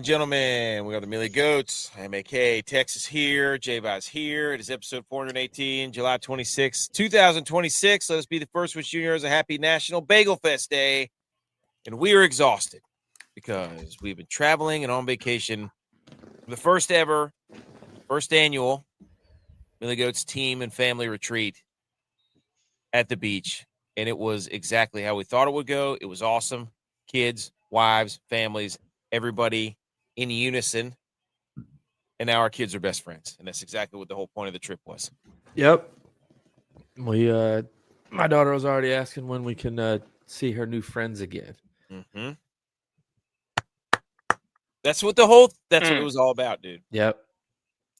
and gentlemen, we are the Millie Goats. MAK, Texas here. G.U.Y.S here. It is episode 418, July 26, 2026. Let us be the first wish juniors a happy National Bagelfest Day. And we are exhausted because we've been traveling and on vacation for the first annual Millie Goats team and family retreat at the beach. And it was exactly how we thought it would go. It was awesome. Kids, wives, families, everybody in unison. And now our kids are best friends. And that's exactly what the whole point of the trip was. Yep. My daughter was already asking when we can see her new friends again. Mm-hmm. That's what what it was all about, dude. Yep.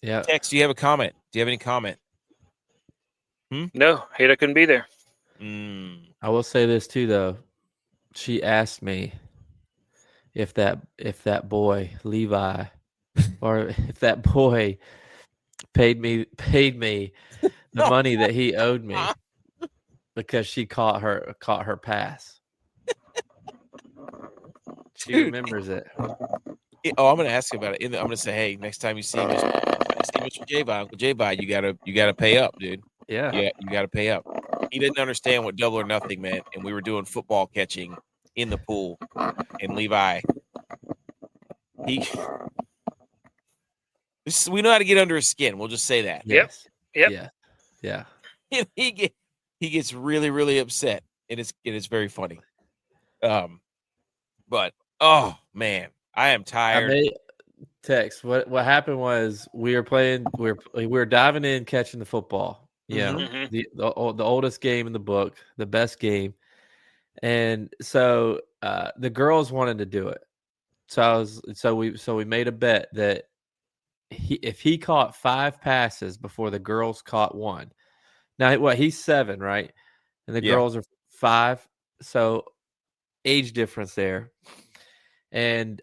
Yeah. Tex, do you have a comment? Do you have any comment? No, hate I couldn't be there. I will say this too, though. She asked me if that boy Levi, or if that boy paid me the money that he owed me because she caught her pass. She remembers it. Oh, I'm going to ask you about it. I'm going to say, hey, next time you see Mr. J-By, Uncle J-By, you gotta pay up, dude. Yeah, you gotta pay up. He didn't understand what double or nothing meant, and we were doing football catching in the pool, and Levi, we know how to get under his skin. We'll just say that. Yes. Yep. Yeah. And he gets really, really upset, and it's very funny. But oh man, I am tired. Tex, what happened was we were diving in, catching the football. Yeah, the oldest game in the book, the best game, and so the girls wanted to do it. So we made a bet that if he caught 5 passes before the girls caught 1. Now, he's 7, right? And the girls are 5, so age difference there. And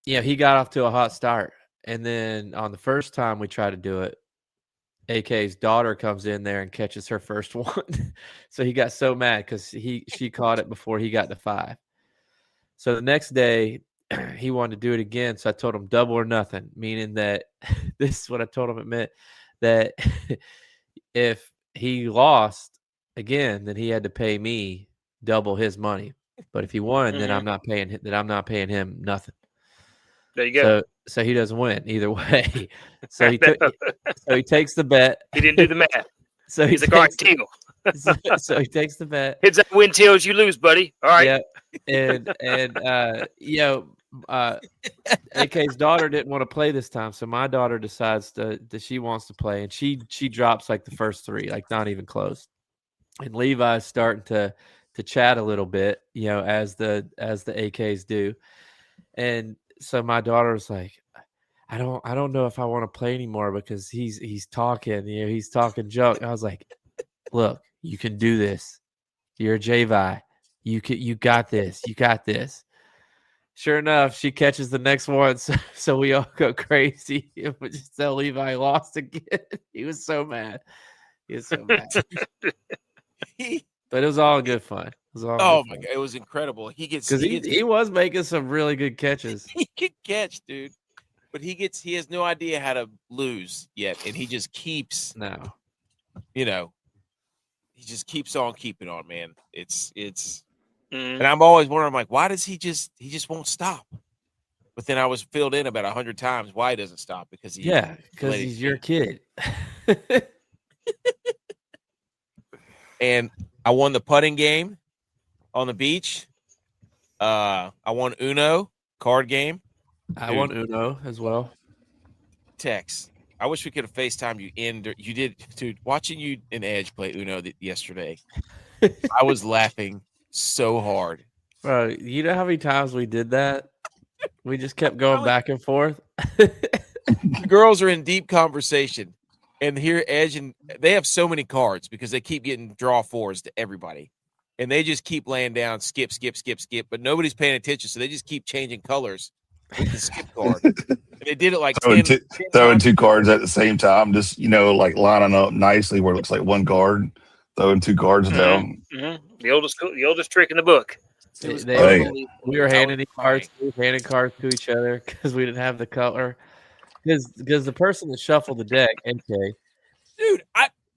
he got off to a hot start, and then on the first time we tried to do it, AK's daughter comes in there and catches her first one. So he got so mad because she caught it before he got to 5. So the next day he wanted to do it again. So I told him double or nothing, meaning that this is what I told him. It meant that if he lost again, then he had to pay me double his money. But if he won, then I'm not paying him nothing. There you go. So he doesn't win either way. So he takes the bet. He didn't do the math. So he's like, all right, deal. So he takes the bet. Heads up, win, tails, you lose, buddy. All right. Yeah. AK's daughter didn't want to play this time, so my daughter decides that she wants to play, and she drops like the first 3, like not even close. And Levi's starting to chat a little bit, as the AKs do, and so my daughter was like, I don't know if I want to play anymore because he's talking, he's talking junk. I was like, look, you can do this. You're a J-Vi. You got this. You got this. Sure enough, she catches the next one, so we all go crazy. We just tell Levi lost again. He was so mad. But it was all good fun. My God, it was incredible. He was making some really good catches. He can catch, dude, but he has no idea how to lose yet, and he just keeps he just keeps on keeping on, man. And I'm always wondering, like, why does he just won't stop? But then I was filled in about 100 times why he doesn't stop because he's your kid. And I won the putting game on the beach. I won Uno card game. I won Uno as well. Tex, I wish we could have FaceTimed you you did, dude. Watching you and Edge play Uno yesterday, I was laughing so hard. Bro, you know how many times we did that? We just kept going back and forth. The girls are in deep conversation. And here, Edge, and they have so many cards because they keep getting draw 4s to everybody. And they just keep laying down skip, but nobody's paying attention. So they just keep changing colors with the skip card. And they did it like throwing 2 cards at the same time, just, like lining up nicely where it looks like 1 card, throwing 2 cards down. Mm-hmm. The oldest trick in the book. It was They- unbelievable. We were I was handing crying. cards to each other because we didn't have the color. Because the person that shuffled the deck, NK, Dude,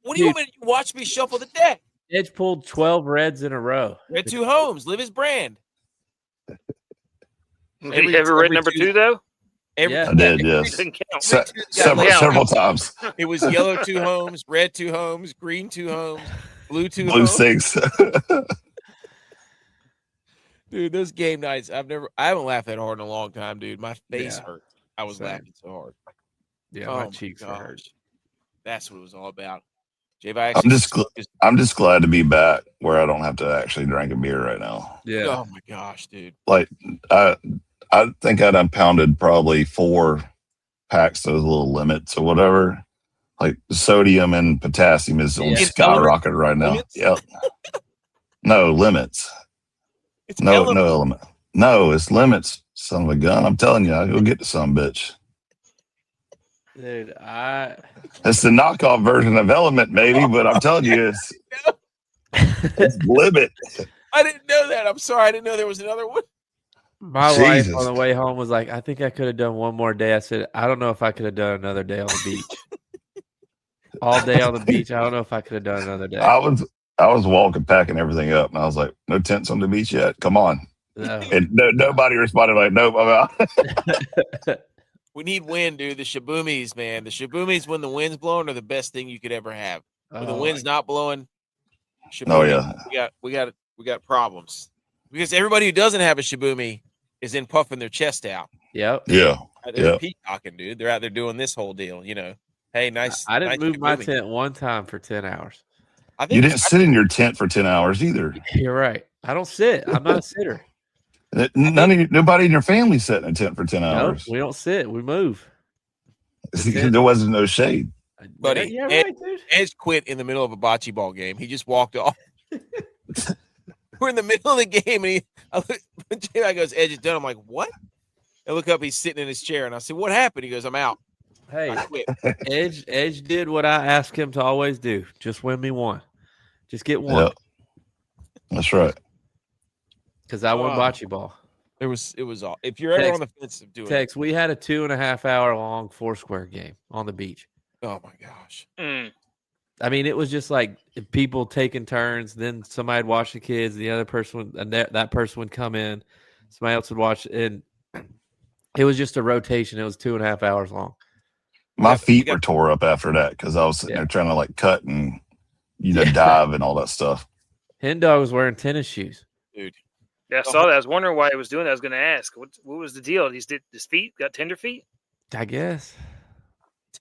what do you want me to watch me shuffle the deck? Edge pulled 12 reds in a row. Red 2 homes, live his brand. Have you ever read number 2 though? Yeah. I did, yes. Doesn't count. Several times. It was yellow 2 homes, red 2 homes, green 2 homes, blue 2 Blue homes. 6. Dude, those game nights, I haven't laughed that hard in a long time, dude. My face Yeah. hurt. I was Same. laughing so hard. Yeah, Oh my my cheeks were hurt. gosh. That's what it was all about. I'm just glad to be back where I don't have to actually drink a beer right now. Yeah. Oh my gosh, dude. Like I think I'd unpounded probably 4 packs, those little limits or whatever. Like sodium and potassium is on skyrocket right now. Limits? Yep. No limits. It's No element. element. No, it's limits. Son of a gun. I'm telling you, I'll go get to some bitch. Dude, It's the knockoff version of Element, maybe, but I'm telling you, it's limit. I didn't know that. I'm sorry. I didn't know there was another one. my wife Jesus. on the way home was like, I think I could have done one more day. I said, I don't know if I could have done another day on the beach. All day on the beach. I don't know if I could have done another day. I was walking, packing everything up, and I was like, "No tents on the beach yet. Come on." No. And nobody responded like, "Nope, I'm out." We need wind, dude. The shabumis, man. The shabumis when the wind's blowing are the best thing you could ever have. When the wind's not blowing, shabumi, Oh yeah, we got problems. Because everybody who doesn't have a shabumi is in puffing their chest out. Yep. yeah. They're peacocking, dude. They're out there doing this whole deal, you know. Hey, nice. I didn't nice move my shabumi. tent one time for 10 hours. I think You didn't sit in your tent for 10 hours either. You're right. I don't sit. I'm not a sitter. Nobody in your family sat in a tent for 10 Nope, hours. we don't sit. We move. There wasn't no shade. Buddy, Yeah, right, dude. Edge quit in the middle of a bocce ball game. He just walked off. We're in the middle of the game, and I goes, Edge is done. I'm like, what? I look up, he's sitting in his chair, and I said, what happened? He goes, I'm out. Hey, I quit. Edge did what I asked him to always do. Just win me one. Just get one. Yep. That's right. Because I won bocce ball. It was all. If you're ever on the fence of doing Tex, we had a 2.5 hour long Foursquare game on the beach. Oh my gosh. I mean, it was just like people taking turns. Then somebody'd watch the kids. The other person would, and that person would come in. Somebody else would watch, and it was just a rotation. It was 2.5 hours long. My feet were tore up after that because I was sitting there trying to like cut and dive and all that stuff. Hen Dog was wearing tennis shoes. Dude. Yeah, I saw that. I was wondering why he was doing that. I was going to ask, what was the deal? His feet got tender feet? I guess.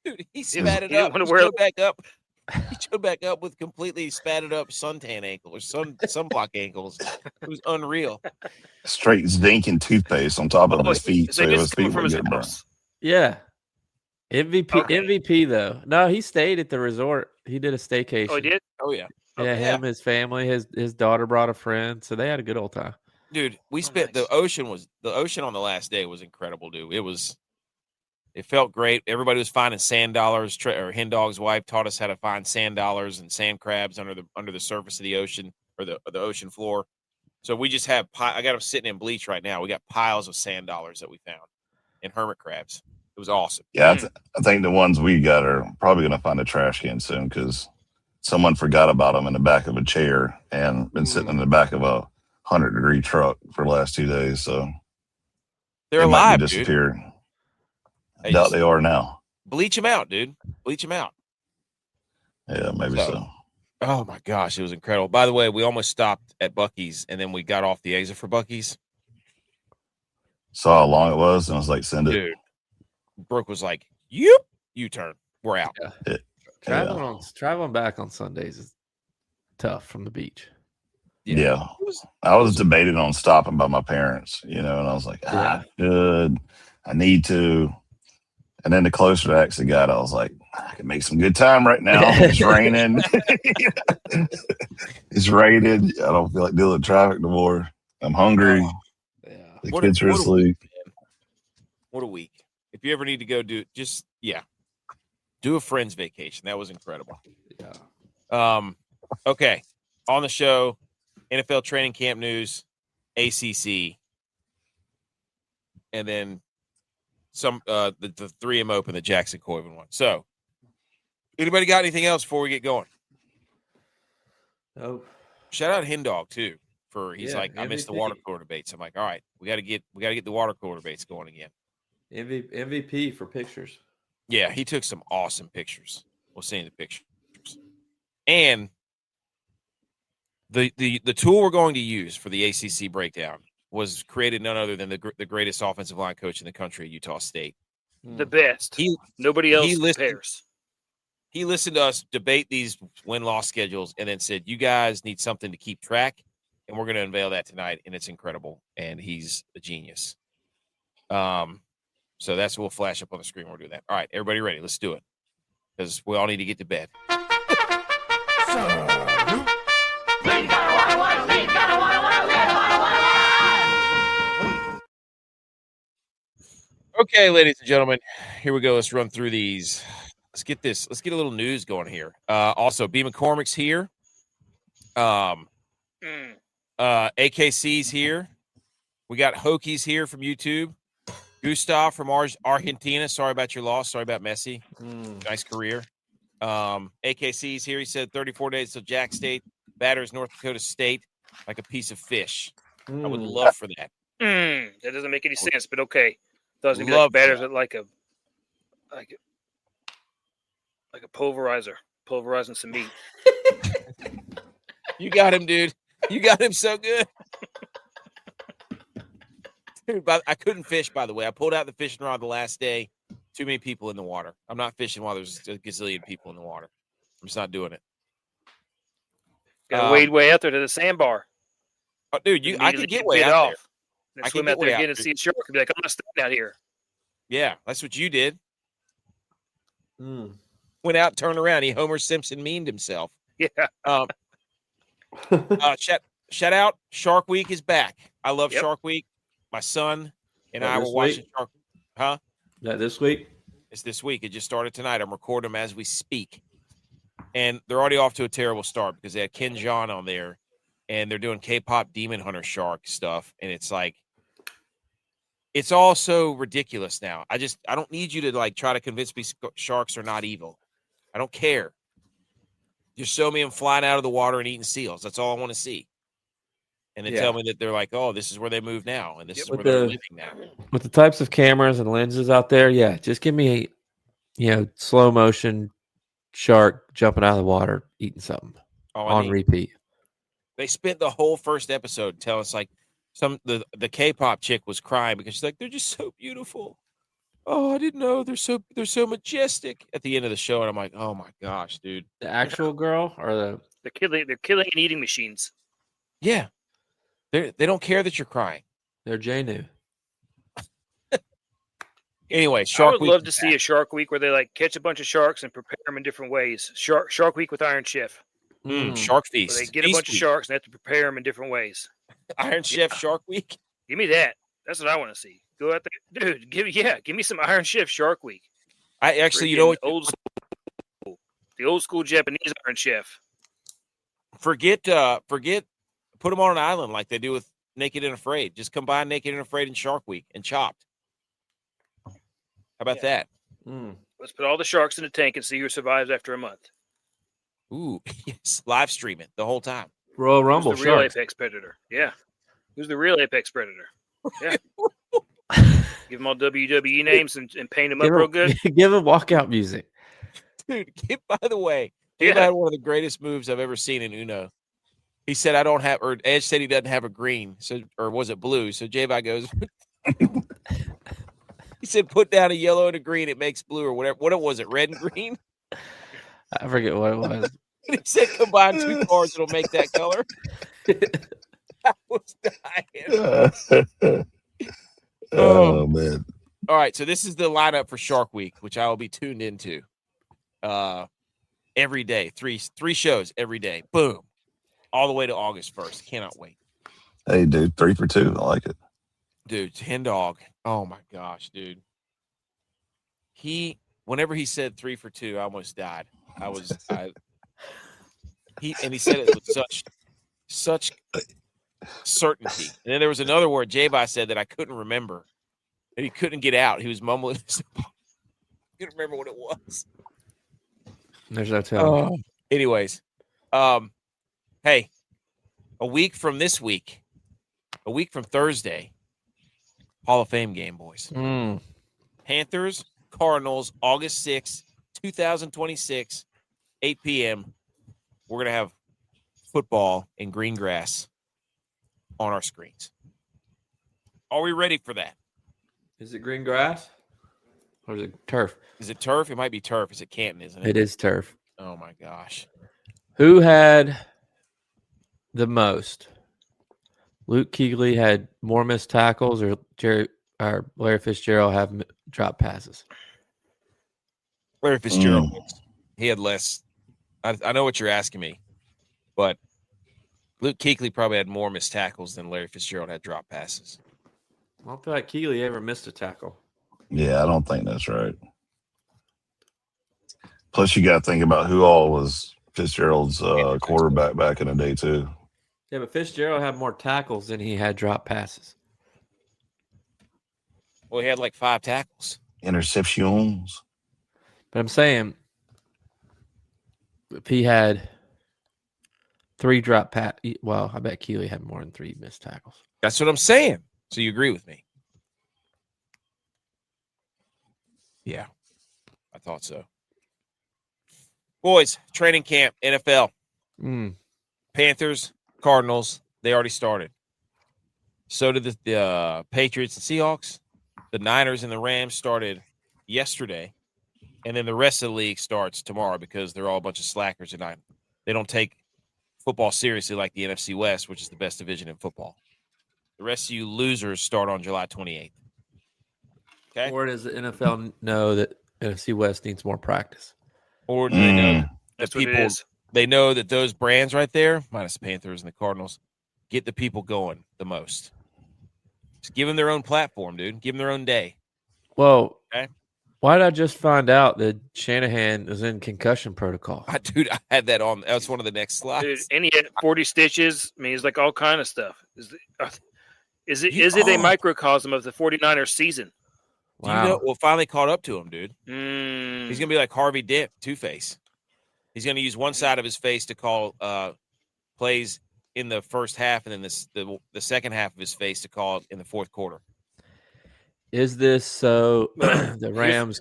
Dude, he spatted He up. didn't He wanna showed back up. He showed back up with completely spatted up suntan ankle or sunblock ankles. It was unreal. Straight stinking toothpaste on top of his feet, so his feet from would his get burned. house. Yeah. MVP Okay. MVP though. No, he stayed at the resort. He did a staycation. Oh, he did? Oh yeah. Yeah, him, his family, his daughter brought a friend, so they had a good old time. Dude, we spent nice. the ocean on the last day was incredible, dude. It felt great. Everybody was finding sand dollars. Or Hen Dog's wife taught us how to find sand dollars and sand crabs under the surface of the ocean or the ocean floor. So we just have I got them sitting in bleach right now. We got piles of sand dollars that we found and hermit crabs. It was awesome. Yeah, I think the ones we got are probably going to find a trash can soon because someone forgot about them in the back of a chair and been sitting in the back of a 100-degree truck for the last 2 days. So They're they alive, might be dude. disappeared. Hey, Doubt they are now. Bleach them out, dude. Bleach them out. Yeah, maybe so. Oh my gosh, it was incredible. By the way, we almost stopped at Buc-ee's and then we got off the exit for Buc-ee's. Saw how long it was and I was like, send it. Dude, Brooke was like, "Yep, U-turn. We're out." Yeah. Traveling back on Sundays is tough from the beach. Yeah. I was debating on stopping by my parents, and I was like, good. I need to. And then the closer I actually got, I was like, I can make some good time right now. It's raining. It's raining. I don't feel like dealing with traffic no more. I'm hungry. The kids are asleep. What a week. If you ever need to go do a friend's vacation. That was incredible. Yeah. Okay. On the show, NFL training camp news. ACC, and then some the 3M Open, the Jackson Koivun one. So, anybody got anything else before we get going? Oh, shout out Hendog too he's Yeah, like I missed the MVP. water cooler debates. I'm like, all right, we got to get the water cooler debates going again. MVP for pictures. Yeah, he took some awesome pictures. We'll see in the pictures. And the tool we're going to use for the ACC breakdown was created none other than the greatest offensive line coach in the country at Utah State. The best. Nobody else compares. He listened to us debate these win-loss schedules and then said, you guys need something to keep track, and we're going to unveil that tonight, and it's incredible, and he's a genius. So that's what we'll flash up on the screen. We'll do that. All right, everybody ready? Let's do it because we all need to get to bed. Okay, ladies and gentlemen, here we go. Let's run through these. Let's get a little news going here. Also, B. McCormick's here. AKC's here. We got Hokies here from YouTube. Gustav from Argentina. Sorry about your loss. Sorry about Messi. Nice career. AKC's here. He said 34 days till Jack State. Batters North Dakota State like a piece of fish. I would love for that. That doesn't make any sense, but okay. Thought it was Love batters like a pulverizing some meat. You got him, dude. You got him so good. Dude, I couldn't fish, by the way. I pulled out the fishing rod the last day. Too many people in the water. I'm not fishing while there's a gazillion people in the water. I'm just not doing it. Got to wade way out there to the sandbar. Oh, dude, I could get way out there. And swim out there again and see a shark and be like, I'm not staying out here. Yeah, that's what you did. Went out, turned around. He Homer Simpson memed himself. Yeah. Shout out. Shark Week is back. I love Shark Week. My son and I were watching Shark. Huh? That this week? It's this week. It just started tonight. I'm recording them as we speak. And they're already off to a terrible start because they had Ken Jeong on there and they're doing K-pop Demon Hunter shark stuff. And it's like, it's all so ridiculous now. I don't need you to like try to convince me sharks are not evil. I don't care. Just show me them flying out of the water and eating seals. That's all I want to see. And then tell me that they're like, oh, this is where they move now, and this is where they're living now. With the types of cameras and lenses out there, just give me, slow motion shark jumping out of the water, eating something on repeat. They spent the whole first episode telling us like the K-pop chick was crying because she's like, they're just so beautiful. Oh, I didn't know they're so majestic at the end of the show, and I'm like, oh my gosh, dude. The actual girl or they're killing and eating machines. Yeah. They don't care that you're crying. They're J-New. Anyway, I would love to see a Shark Week where they like catch a bunch of sharks and prepare them in different ways. Shark Week with Iron Chef. Shark Feast. Where they get a bunch of sharks and they have to prepare them in different ways. Iron Chef Shark Week. Give me that. That's what I want to see. Go out there, dude. Give me some Iron Chef Shark Week. I actually, the old school Japanese Iron Chef. Forget. Put them on an island like they do with Naked and Afraid. Just combine Naked and Afraid and Shark Week and Chopped. How about that? Let's put all the sharks in a tank and see who survives after a month. Ooh, yes. Live stream it the whole time. Royal Rumble. Who's the real apex predator? Yeah. Who's the real apex predator? Yeah. Give them all WWE names and paint them up real good. Give them walkout music. Dude, by the way, he had one of the greatest moves I've ever seen in Uno. He said, I don't have, or Edge said he doesn't have a green, so or was it blue? So J-Bot goes, he said, put down a yellow and a green, it makes blue or whatever. What was it, red and green? I forget what it was. He said, combine two cards, it'll make that color. I was dying. Oh, man. All right, so this is the lineup for Shark Week, which I will be tuned into every day. Three shows every day. Boom. All the way to August 1st. Cannot wait. Hey, dude, 3 for 2. I like it. Dude, Hendog. Oh, my gosh, dude. Whenever he said 3 for 2, I almost died. He said it with such certainty. And then there was another word J-By said that I couldn't remember. And he couldn't get out. He was mumbling. I couldn't remember what it was. There's no telling. Anyways, hey, a week from this week, a week from Thursday, Hall of Fame game, boys. Panthers, Cardinals, August 6th, 2026, 8 p.m. We're going to have football in green grass on our screens. Are we ready for that? Is it green grass or is it turf? Is it turf? It might be turf. Is it Canton, isn't it? It is turf. Oh, my gosh. Who had the most? Luke Kuechly had more missed tackles or Larry Fitzgerald have drop passes? Larry Fitzgerald. He had less. I know what you're asking me, but Luke Kuechly probably had more missed tackles than Larry Fitzgerald had drop passes. I don't feel like Kuechly ever missed a tackle. Yeah, I don't think that's right. Plus, you got to think about who all was Fitzgerald's quarterback back in the day, too. Yeah, but Fitzgerald had more tackles than he had drop passes. Well, he had like 5 tackles. Interceptions. But I'm saying if he had 3 drop pass, well, I bet Kuechly had more than 3 missed tackles. That's what I'm saying. So you agree with me? Yeah, I thought so. Boys, training camp, NFL. Panthers, Cardinals, they already started. So did the Patriots and Seahawks. The Niners and the Rams started yesterday. And then the rest of the league starts tomorrow because they're all a bunch of slackers tonight. They don't take football seriously like the NFC West, which is the best division in football. The rest of you losers start on July 28th. Okay? Or does the NFL know that NFC West needs more practice? Or do they know That's that what it is. they know that those brands right there, minus the Panthers and the Cardinals, get the people going the most. Just give them their own platform, dude. Give them their own day. Well, okay. Why did I just find out that Shanahan is in concussion protocol? Dude, I had that on. That was one of the next slides. Dude, and he had 40 stitches. I mean, it's like all kind of stuff. Is it a microcosm of the 49ers season? Wow. You know, well, finally caught up to him, dude. He's going to be like Harvey Dent, Two-Face. He's going to use one side of his face to call plays in the first half, and then the second half of his face to call in the fourth quarter. Is this so the Rams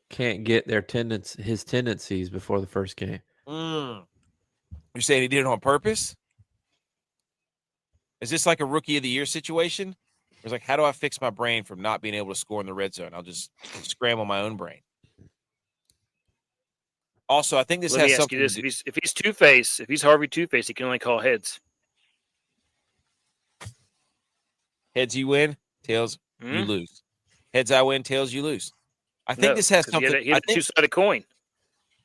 can't get his tendencies before the first game? You're saying he did it on purpose? Is this like a rookie of the year situation? It's like, how do I fix my brain from not being able to score in the red zone? I'll just scramble my own brain. Also, I think this has something to do. If he's Two-Face, if he's Harvey Two-Face, he can only call heads. Heads you win, tails you lose. Heads I win, tails you lose. I think this has something. He had a two-sided coin.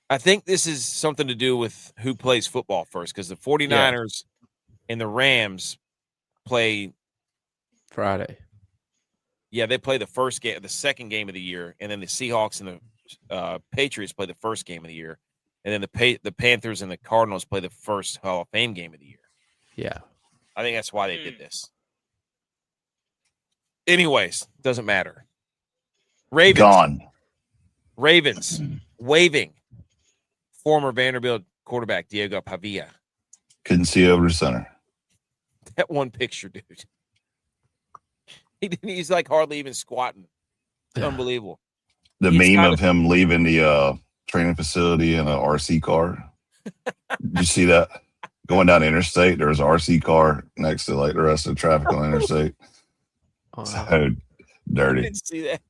I think this is something to do with who plays football first, because the 49ers and the Rams play Friday. Yeah, they play the first game, the second game of the year, and then the Seahawks and the Patriots play the first game of the year, and then the Panthers and the Cardinals play the first Hall of Fame game of the year. Yeah, I think that's why they did this. Anyways, doesn't matter. Ravens gone. Ravens waving former Vanderbilt quarterback Diego Pavia. Couldn't see over the center. That one picture, dude. He's like hardly even squatting. It's unbelievable. The meme of him leaving the training facility in an RC car. Did you see that? Going down the interstate, there was an RC car next to like the rest of the traffic on the interstate. So dirty. I didn't see that.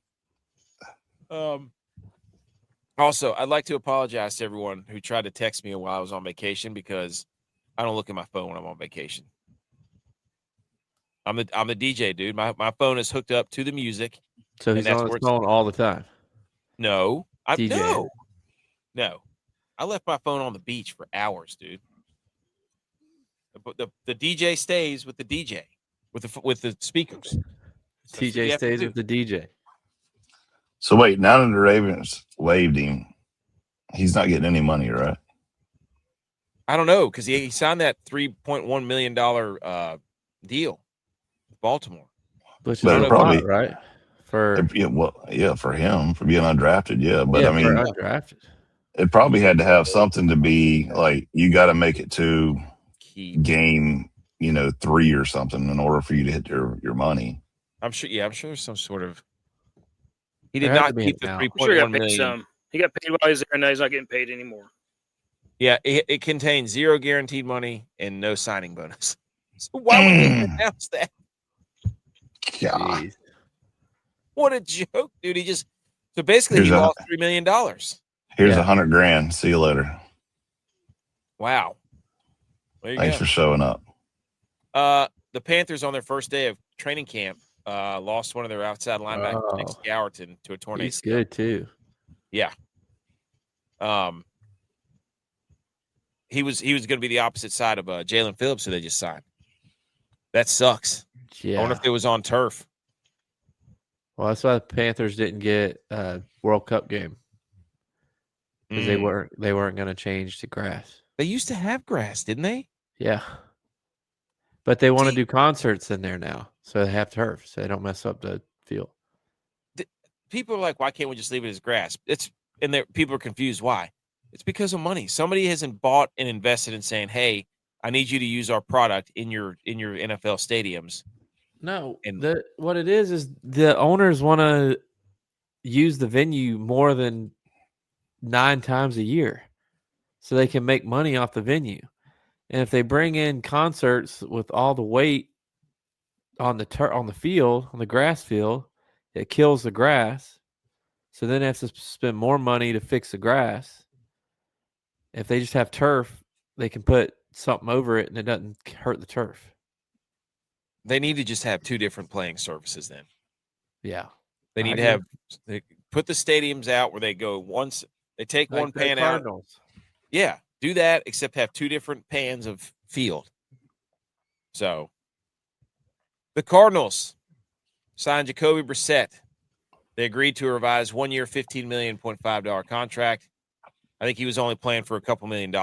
Also, I'd like to apologize to everyone who tried to text me while I was on vacation, because I don't look at my phone when I'm on vacation. I'm the DJ, dude. My phone is hooked up to the music. So he's on his phone all the time. No. No. I left my phone on the beach for hours, dude. But the DJ stays with the DJ, with the speakers. TJ stays with the DJ. So wait, now that the Ravens waived him, he's not getting any money, right? I don't know, because he signed that $3.1 million deal. Baltimore. Which is But a it probably- lot, right? For for him for being undrafted, yeah. But yeah, I mean, for undrafted. it probably had to have something to be like you got to make it to Key. game, 3 or something in order for you to hit your money. I'm sure there's some sort of. He There did had not to be keep the an out. I'm sure he 3.1 got paid million. some. He got paid while he's there, and now he's not getting paid anymore. Yeah, it contains 0 guaranteed money and no signing bonus. So why would they announce that? Yeah. Jeez. What a joke, dude! So basically he lost $3 million. Here's $100,000. See you later. Wow. There you Thanks for showing up. The Panthers on their first day of training camp lost one of their outside linebackers, Nick Scowerton, to a torn ACL. He's good too. Yeah. He was going to be the opposite side of Jalen Phillips, who they just signed. That sucks. Yeah. I wonder if it was on turf. Well, that's why the Panthers didn't get a World Cup game because they weren't going to change to grass. They used to have grass, didn't they? Yeah, but they want to do concerts in there now, so they have turf, so they don't mess up the field. People are like, "Why can't we just leave it as grass?" People are confused. Why? It's because of money. Somebody hasn't bought and invested in saying, "Hey, I need you to use our product in your NFL stadiums." No, what it is the owners want to use the venue more than 9 times a year, so they can make money off the venue. And if they bring in concerts with all the weight on the field, on the grass field, it kills the grass. So then they have to spend more money to fix the grass. If they just have turf, they can put something over it and it doesn't hurt the turf. They need to just have 2 different playing surfaces then. Yeah. They need to put the stadiums out where they go once. They take like one pan out. Yeah, do that, except have 2 different pans of field. So, the Cardinals signed Jacoby Brissett. They agreed to a revised 1-year, $15.5 million contract. I think he was only playing for a couple $1 million,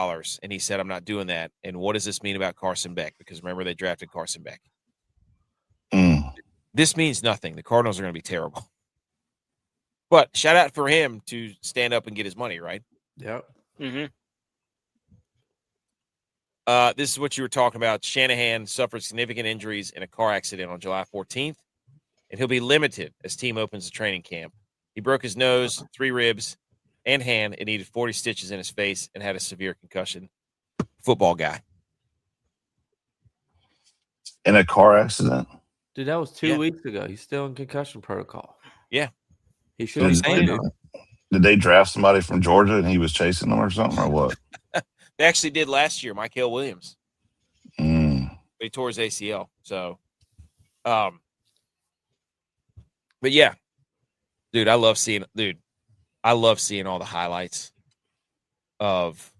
and he said, "I'm not doing that." And what does this mean about Carson Beck? Because remember, they drafted Carson Beck. This means nothing. The Cardinals are going to be terrible. But shout out for him to stand up and get his money, right? Yep. Mm-hmm. This is what you were talking about. Shanahan suffered significant injuries in a car accident on July 14th, and he'll be limited as team opens the training camp. He broke his nose, 3 ribs, and hand, and needed 40 stitches in his face and had a severe concussion. Football guy. In a car accident? Dude, that was 2 weeks ago. He's still in concussion protocol. Yeah. He should be playing. Did they draft somebody from Georgia and he was chasing them or something, or what? They actually did last year, Michael Williams. But he tore his ACL. So, but yeah, dude, I love seeing all the highlights of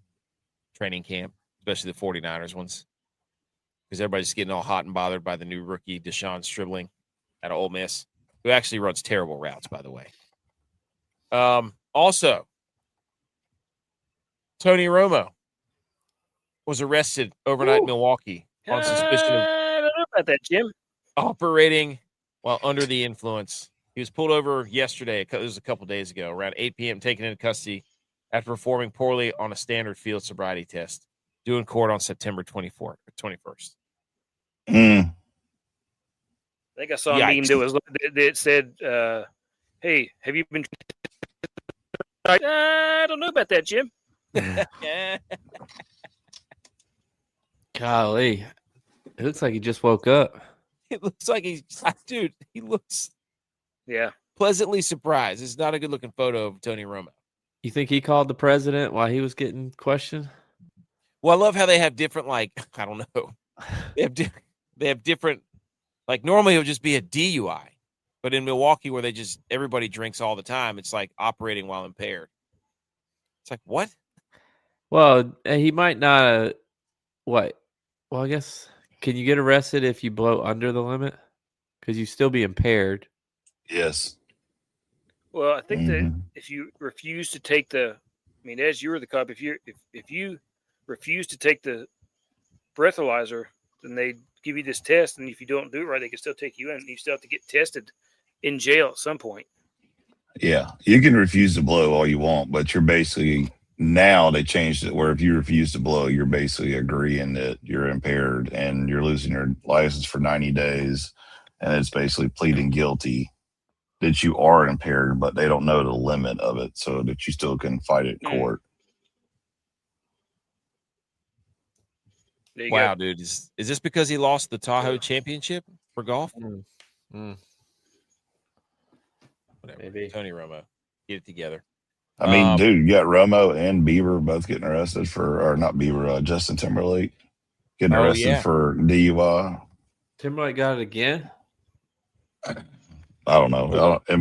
training camp, especially the 49ers ones, because everybody's getting all hot and bothered by the new rookie Deshaun Stribling out of Ole Miss, who actually runs terrible routes, by the way. Also, Tony Romo was arrested overnight in Milwaukee on suspicion of I don't know about that, Jim. operating while under the influence. He was pulled over yesterday. It was a couple days ago, around 8 p.m., taken into custody after performing poorly on a standard field sobriety test, due in court on September 21st. I think I saw a meme that said, "Hey, have you been?" I don't know about that, Jim. Golly, it looks like he just woke up. It looks like he looks pleasantly surprised. It's not a good looking photo of Tony Romo. You think he called the president while he was getting questioned? Well, I love how they have different, I don't know. They have different, normally it would just be a DUI, but in Milwaukee where everybody drinks all the time, it's like operating while impaired. It's like, what? Well, he might not. What? Well, I guess, can you get arrested if you blow under the limit? Because you still be impaired. Yes. Well, I think that if you refuse to take as you were the cop, if you refuse to take the breathalyzer, then they give you this test, and if you don't do it right, they can still take you in. You still have to get tested in jail at some point. Yeah, you can refuse to blow all you want, but you're basically now they changed it where if you refuse to blow, you're basically agreeing that you're impaired and you're losing your license for 90 days, and it's basically pleading guilty that you are impaired, but they don't know the limit of it, so that you still can fight it in court. There you Wow, go. dude, is this because he lost the Tahoe Championship for golf? Whatever. Maybe. Tony Romo, get it together. I mean, dude, you got Romo and Bieber both getting arrested or not Bieber, Justin Timberlake getting arrested for DUI. Timberlake got it again? I don't know. I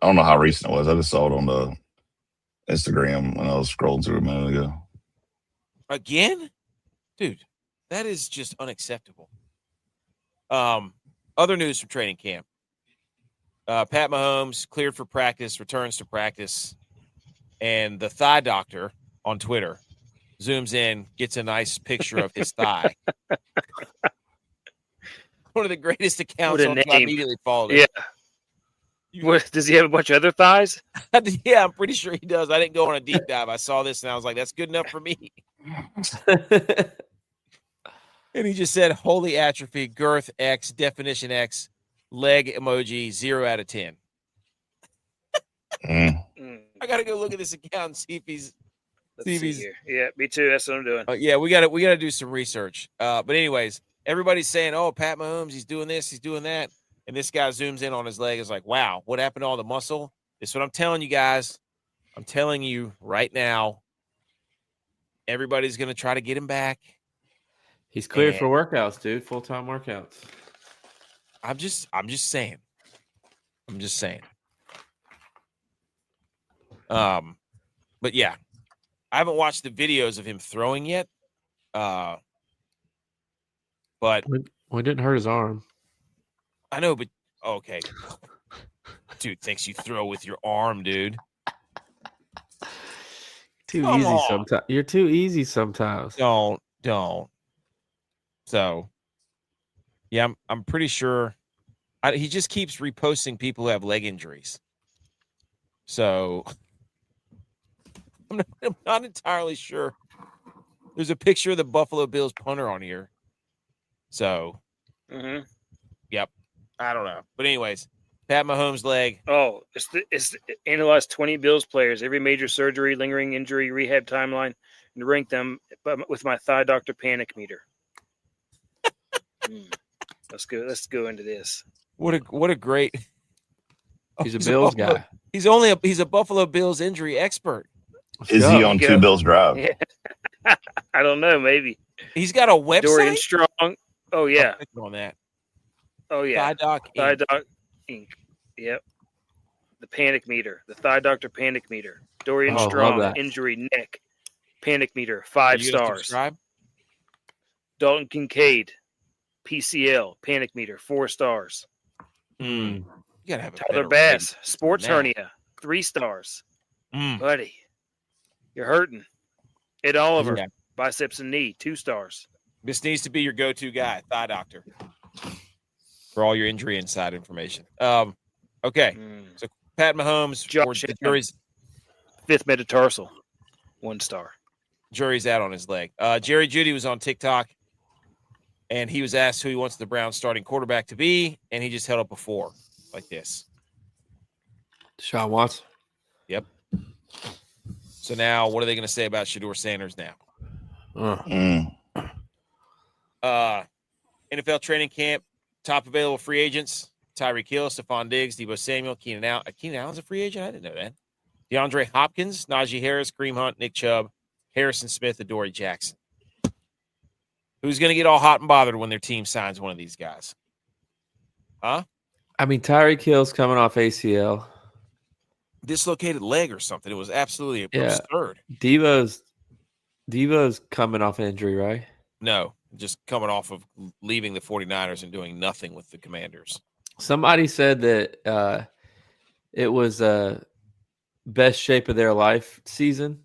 don't know how recent it was. I just saw it on the Instagram when I was scrolling through a minute ago. Again? Dude, that is just unacceptable. Other news from training camp. Pat Mahomes cleared for practice, returns to practice, and the thigh doctor on Twitter zooms in, gets a nice picture of his thigh. One of the greatest accounts on Twitter. I immediately followed it. Yeah. What, does he have a bunch of other thighs? Yeah, I'm pretty sure he does. I didn't go on a deep dive. I saw this and I was like, that's good enough for me. And he just said, holy atrophy, girth X, definition X, leg emoji, 0 out of 10. I got to go look at this account and see if he's. Let's see here. Yeah, me too. That's what I'm doing. Yeah, we got to do some research. But anyways, everybody's saying, oh, Pat Mahomes, he's doing this, he's doing that. And this guy zooms in on his leg. Is like, wow, what happened to all the muscle? This is what I'm telling you guys. I'm telling you right now. Everybody's going to try to get him back. He's cleared for workouts, dude. Full-time workouts. I'm just saying. But yeah, I haven't watched the videos of him throwing yet. But it didn't hurt his arm. I know, but okay. Dude thinks you throw with your arm, dude. Come easy sometimes. You're too easy sometimes. Don't. So, yeah, I'm pretty sure. He just keeps reposting people who have leg injuries. So, I'm not entirely sure. There's a picture of the Buffalo Bills punter on here. So, yep. I don't know. But anyways, Pat Mahomes' leg. Oh, it's analyzed 20 Bills players, every major surgery, lingering injury, rehab timeline, and rank them with my thigh doctor panic meter. Let's go into this. What a great. He's a Bills guy. He's a Buffalo Bills injury expert. Is he on Two Bills Drive? Yeah. I don't know. Maybe he's got a website. Dorian Strong. Oh yeah. On that. Oh yeah. Thigh Doc Inc. Yep. The panic meter. The thigh doctor panic meter. Dorian Strong injury neck panic meter 5 stars. Subscribe? Dalton Kincaid PCL panic meter 4 stars. You gotta have Tyler Bass sports hernia 3 stars. Buddy, you're hurting. Ed Oliver biceps and knee 2 stars. This needs to be your go-to guy, thigh doctor, for all your injury inside information. Okay, so Pat Mahomes, jury's 5th metatarsal, 1 star. Jury's out on his leg. Jerry Jeudy was on TikTok, and he was asked who he wants the Browns starting quarterback to be, and he just held up a 4 like this. Deshaun Watson. Yep. So now, what are they going to say about Shedeur Sanders now? NFL training camp, top available free agents: Tyreek Hill, Stephon Diggs, Deebo Samuel, Keenan Allen. Keenan Allen's a free agent? I didn't know that. DeAndre Hopkins, Najee Harris, Kareem Hunt, Nick Chubb, Harrison Smith, Adoree Jackson. Who's going to get all hot and bothered when their team signs one of these guys? Huh? I mean, Tyreek Hill's coming off ACL. Dislocated leg or something. It was absolutely absurd. Deebo's coming off injury, right? No, just coming off of leaving the 49ers and doing nothing with the Commanders. Somebody said that it was best shape of their life season.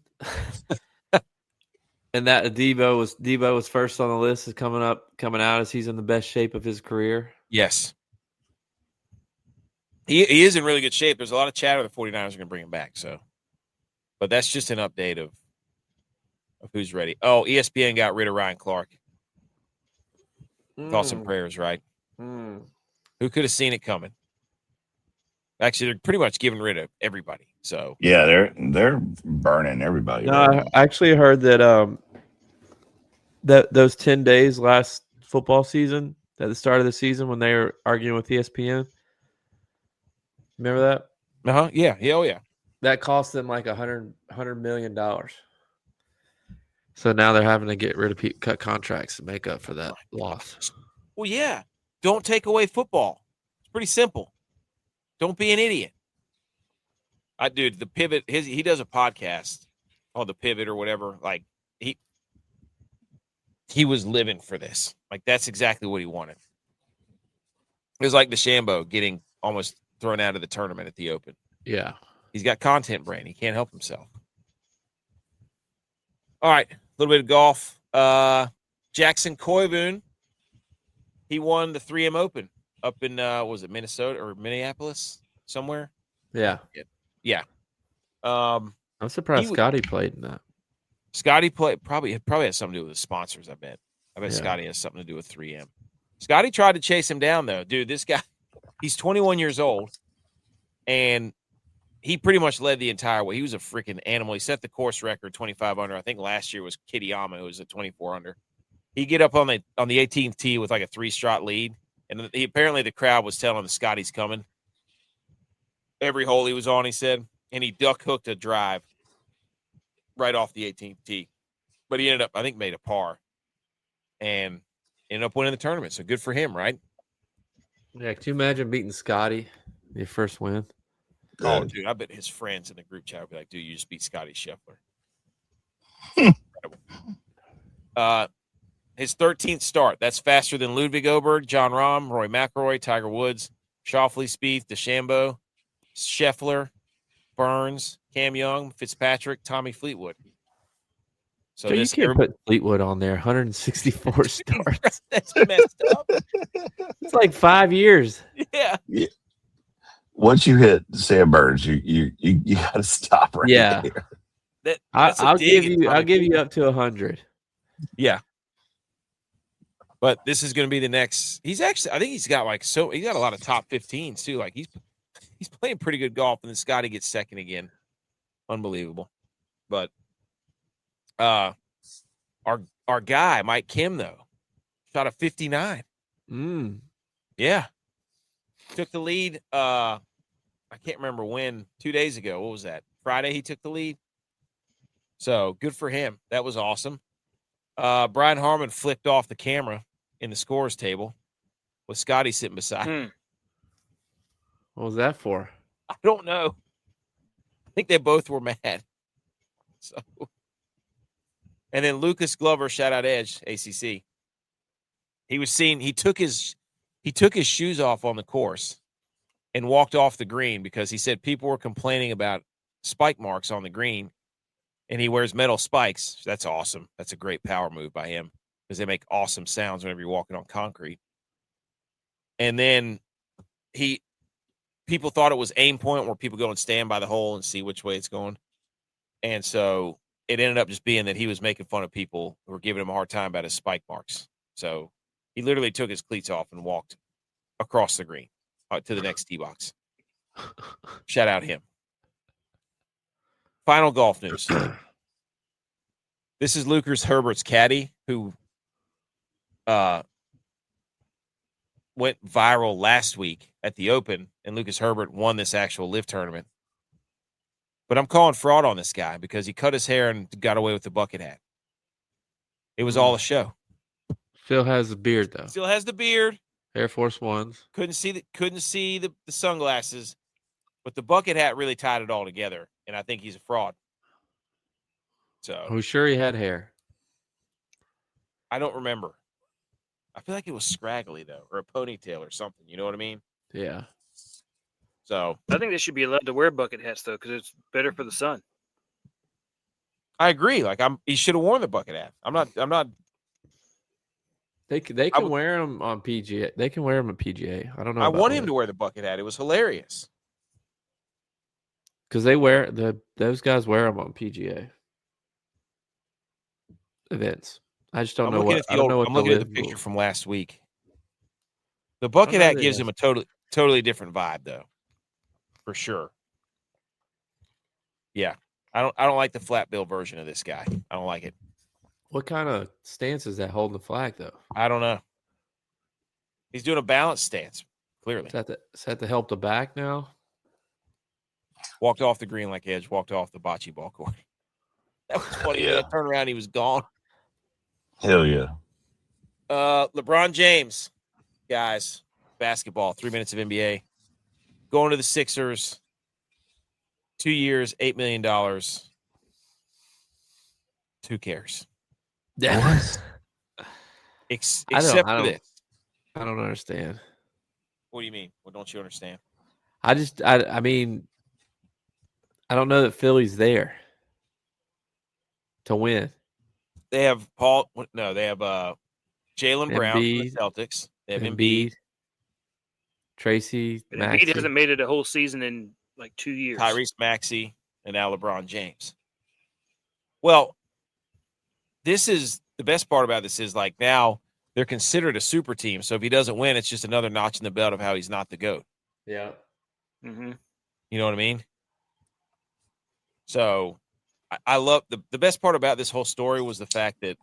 And that Debo was first on the list is coming out as he's in the best shape of his career. Yes. He is in really good shape. There's a lot of chatter the 49ers are going to bring him back. So, but that's just an update of who's ready. Oh, ESPN got rid of Ryan Clark. Thoughts and prayers, right? Who could have seen it coming? Actually, they're pretty much getting rid of everybody. So yeah, they're burning everybody. No, I actually heard that that those 10 days last football season, at the start of the season when they were arguing with ESPN. Remember that? Yeah. Oh yeah. That cost them like $100 million. So now they're having to get rid of cut contracts to make up for that loss. Well, yeah. Don't take away football. It's pretty simple. Don't be an idiot. Dude, the Pivot, he does a podcast called The Pivot or whatever. Like he was living for this. Like that's exactly what he wanted. It was like DeChambeau getting almost thrown out of the tournament at the Open. Yeah. He's got content brain. He can't help himself. All right. A little bit of golf. Jackson Koivun. He won the 3M Open up in, was it Minnesota or Minneapolis somewhere? Yeah. Yeah. I'm surprised Scottie played in that. Scottie probably has something to do with the sponsors, I bet. Scottie has something to do with 3M. Scottie tried to chase him down, though. Dude, this guy, he's 21 years old, and he pretty much led the entire way. He was a freaking animal. He set the course record, 25 under. I think last year was Kitayama, who was at 24 under. He get up on the 18th tee with like a 3-shot lead, and apparently the crowd was telling him Scottie's coming. Every hole he was on, he said, and he duck hooked a drive right off the 18th tee. But he ended up, I think, made a par and ended up winning the tournament. So good for him, right? Yeah, could you imagine beating Scottie your first win? Oh, dude, I bet his friends in the group chat would be like, dude, you just beat Scottie Scheffler. His 13th start. That's faster than Ludwig Oberg, John Rahm, Rory McIlroy, Tiger Woods, Schauffele, Spieth, DeChambeau, Scheffler, Burns, Cam Young, Fitzpatrick, Tommy Fleetwood. So you can't put Fleetwood on there. 164 starts. That's messed up. It's like 5 years. Yeah. Once you hit Sam Burns, you got to stop right there. I'll give you up to 100. Yeah. But this is going to be the next. He's actually, I think he's got he got a lot of top 15s too. Like he's playing pretty good golf, and then Scottie gets second again. Unbelievable. But our guy Mike Kim though shot a 59. Yeah, took the lead. I can't remember when. 2 days ago. What was that? Friday. He took the lead. So good for him. That was awesome. Brian Harmon flipped off the camera in the scores table with Scottie sitting beside him. What was that for? I don't know. I think they both were mad. So, and then Lucas Glover, shout out Edge, ACC. He was seen. He took his shoes off on the course and walked off the green because he said people were complaining about spike marks on the green, and he wears metal spikes. That's awesome. That's a great power move by him because they make awesome sounds whenever you're walking on concrete. And then people thought it was aim point where people go and stand by the hole and see which way it's going. And so it ended up just being that he was making fun of people who were giving him a hard time about his spike marks. So he literally took his cleats off and walked across the green to the next tee box. Shout out him. Final golf news. This is Lucas Herbert's caddy who went viral last week at the Open, and Lucas Herbert won this actual live tournament. But I'm calling fraud on this guy because he cut his hair and got away with the bucket hat. It was all a show. Still has the beard though. Still has the beard. Air Force Ones. Couldn't see the sunglasses, but the bucket hat really tied it all together, and I think he's a fraud. So are we sure he had hair? I don't remember. I feel like it was scraggly though, or a ponytail or something. You know what I mean? Yeah. So I think they should be allowed to wear bucket hats though, because it's better for the sun. I agree. Like he should have worn the bucket hat. I'm not. They can wear them on PGA. They can wear them at PGA. I don't know. I want him to wear the bucket hat. It was hilarious. Because those guys wear them on PGA events. I just don't know what. I don't know what I'm looking at the picture from last week. The bucket hat gives him a totally different vibe, though, for sure. Yeah, I don't like the flat bill version of this guy. I don't like it. What kind of stance is that holding the flag, though? I don't know. He's doing a balanced stance, clearly. Is that to help the back now? Walked off the green like Edge walked off the bocce ball court. That was funny. Yeah. Turned around, he was gone. Hell yeah. LeBron James, guys, basketball, 3 minutes of NBA. Going to the Sixers. 2 years, $8 million. Who cares? Yeah. Except for this. I don't understand. What do you mean? What don't you understand? I mean, I don't know that Philly's there to win. They have they have Jaylen Brown from the Celtics. They have Embiid. Tracy Maxey. Embiid hasn't made it a whole season in like 2 years. Tyrese Maxey and now LeBron James. Well, this is the best part about this is like now they're considered a super team. So if he doesn't win, it's just another notch in the belt of how he's not the GOAT. Yeah. Mm-hmm. You know what I mean? So I love the best part about this whole story was the fact that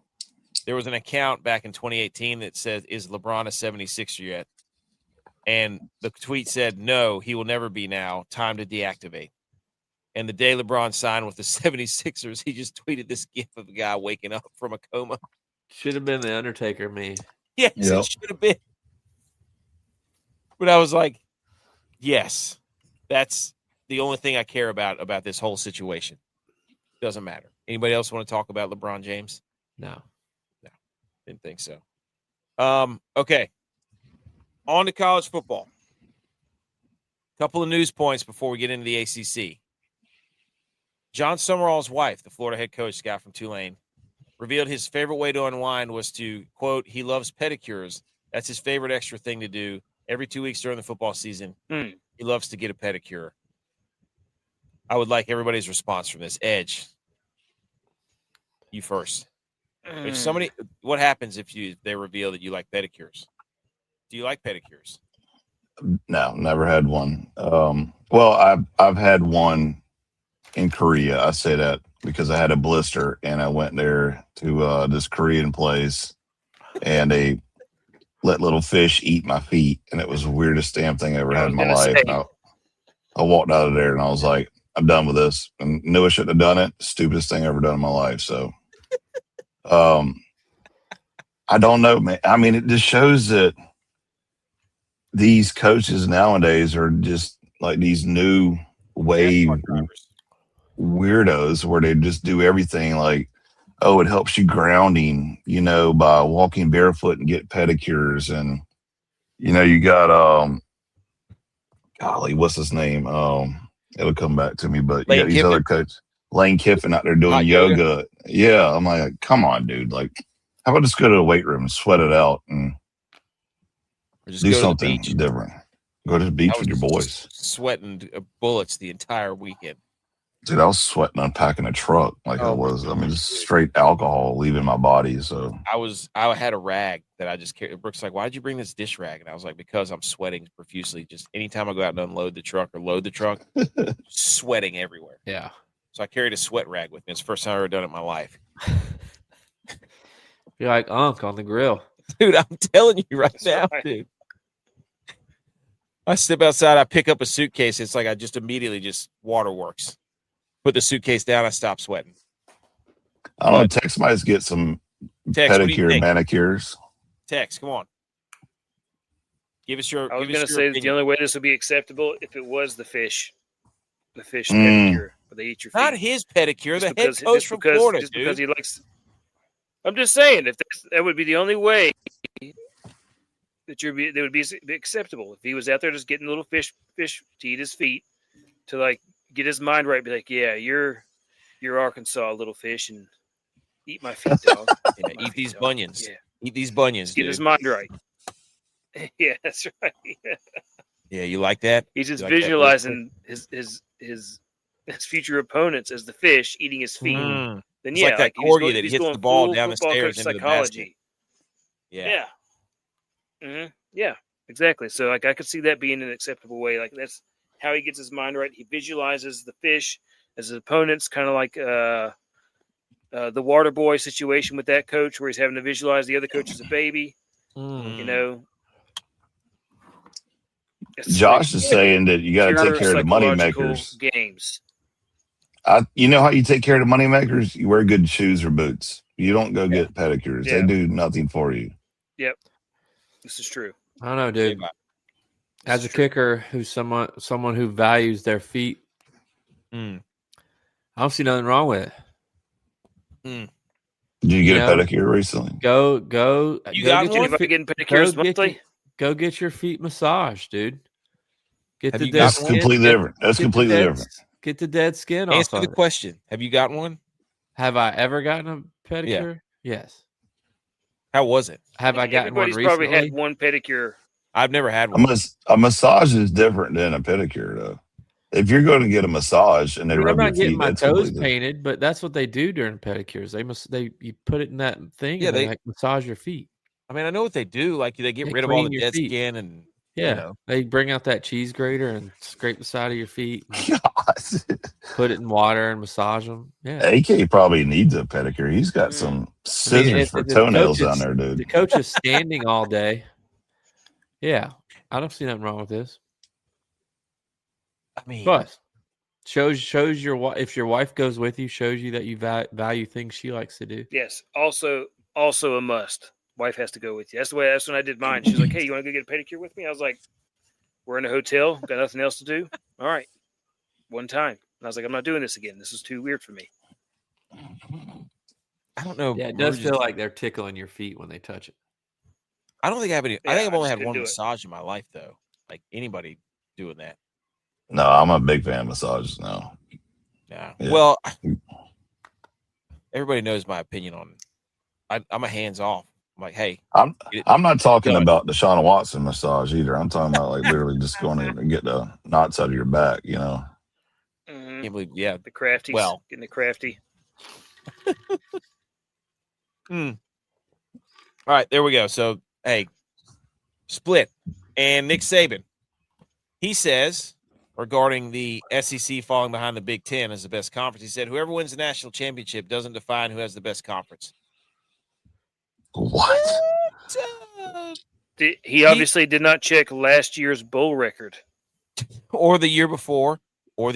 there was an account back in 2018 that said, "Is LeBron a 76er yet?" And the tweet said, "No, he will never be now. Time to deactivate." And the day LeBron signed with the 76ers, he just tweeted this gif of a guy waking up from a coma. Should have been the Undertaker meme. Yes, It should have been. But I was like, yes, that's the only thing I care about this whole situation. Doesn't matter. Anybody else want to talk about LeBron James? No, didn't think so. Okay. On to college football. Couple of news points before we get into the ACC. John Summerall's wife, the Florida head coach, Scott from Tulane, revealed his favorite way to unwind was to, quote, he loves pedicures. That's his favorite extra thing to do. Every 2 weeks during the football season, he loves to get a pedicure. I would like everybody's response from this. Edge, you first. If what happens if they reveal that you like pedicures? Do you like pedicures? No, never had one. Well, I've had one in Korea. I say that because I had a blister and I went there to this Korean place and they let little fish eat my feet, and it was the weirdest damn thing I ever had in my life. I walked out of there and I was like, I'm done with this. And knew I shouldn't have done it. Stupidest thing I ever done in my life. So, I don't know, man. I mean, it just shows that these coaches nowadays are just like these new wave weirdos where they just do everything like, oh, it helps you grounding, by walking barefoot and get pedicures. And, you got, golly, what's his name? It'll come back to me, but Lane you got these Kiffin. other coaches, Lane Kiffin out there doing yoga. Yeah. I'm like, come on, dude. Like, how about just go to the weight room and sweat it out and just do something different? Go to the beach with your boys. Sweating bullets the entire weekend. Dude, I was sweating unpacking a truck just straight alcohol leaving my body. So I had a rag that I just carried. Brooke's like, why'd you bring this dish rag? And I was like, because I'm sweating profusely. Just anytime I go out and unload the truck or load the truck, sweating everywhere. Yeah. So I carried a sweat rag with me. It's the first time I've ever done it in my life. You're like Unc on the grill. Dude, I'm telling you right now, dude. I step outside, I pick up a suitcase. It's like I just immediately waterworks. Put the suitcase down, I stop sweating. I don't know. Tex might get some pedicure, manicures. Tex, come on. Give us your. I was going to say the only way this would be acceptable if it was the fish pedicure, where they eat your feet. Not his pedicure, the head coach from Florida, just because he likes. I'm just saying, if that would be the only way that would be acceptable. If he was out there just getting little fish to eat his feet, to like get his mind right, be like, yeah, you're Your Arkansas little fish and eat my feet, dog. Yeah, eat these bunions. Yeah. Eat these bunions, Get his mind right. Yeah, that's right. Yeah, you like that? He's just visualizing his future opponents as the fish eating his feet. Then it's like that corgi that hits the ball down the stairs into the basket. Yeah. Yeah, exactly. So like I could see that being an acceptable way. Like that's how he gets his mind right. He visualizes the fish as his opponents, kind of like the water boy situation with that coach, where he's having to visualize the other coach as a baby. You know. Josh is saying that you got to take care of the money makers. Games. You know how you take care of the money makers? You wear good shoes or boots. You don't go get pedicures. They do nothing for you. Yep, this is true. I don't know, dude. As a kicker, who's someone who values their feet, I don't see nothing wrong with it. Did you get a pedicure recently? Go. You got one? Getting pedicures monthly? Go get your feet massaged, dude. That's completely different. That's completely different. Get the dead skin off. Answer the question. Have you gotten one? Have I ever gotten a pedicure? Yeah. Yes. How was it? Have I gotten one recently? Everybody's probably had one pedicure. I've never had one. A massage is different than a pedicure, though. If you're going to get a massage and they rub your feet, getting my toes painted, but that's what they do during pedicures. You put it in that thing and they massage your feet. I mean, I know what they do. Like they get rid of all the dead skin and they bring out that cheese grater and scrape the side of your feet. Put it in water and massage them. Yeah, AK probably needs a pedicure. He's got some scissors for toenails down there, dude. The coach is standing all day. Yeah, I don't see nothing wrong with this. I mean, but shows if your wife goes with you, shows you that you value things she likes to do. Yes, also a must. Wife has to go with you. That's when I did mine. She's like, "Hey, you want to go get a pedicure with me?" I was like, "We're in a hotel, got nothing else to do. All right, one time." And I was like, "I'm not doing this again. This is too weird for me." I don't know. Yeah, it does feel like they're tickling your feet when they touch it. I don't think I have any. I think I've only had one massage in my life, though. Like anybody doing that. No, I'm a big fan of massages now. Yeah. Well, everybody knows my opinion on it. I'm a hands off. I'm like, hey, I'm not talking about the Deshaun Watson massage either. I'm talking about like literally just going in and get the knots out of your back, you know. Can't believe, the crafty. Well, getting the crafty. All right, there we go. So, hey, split. And Nick Saban, he says regarding the SEC falling behind the Big Ten as the best conference, he said, whoever wins the national championship doesn't define who has the best conference. What? He obviously did not check last year's bowl record. Or the year before. I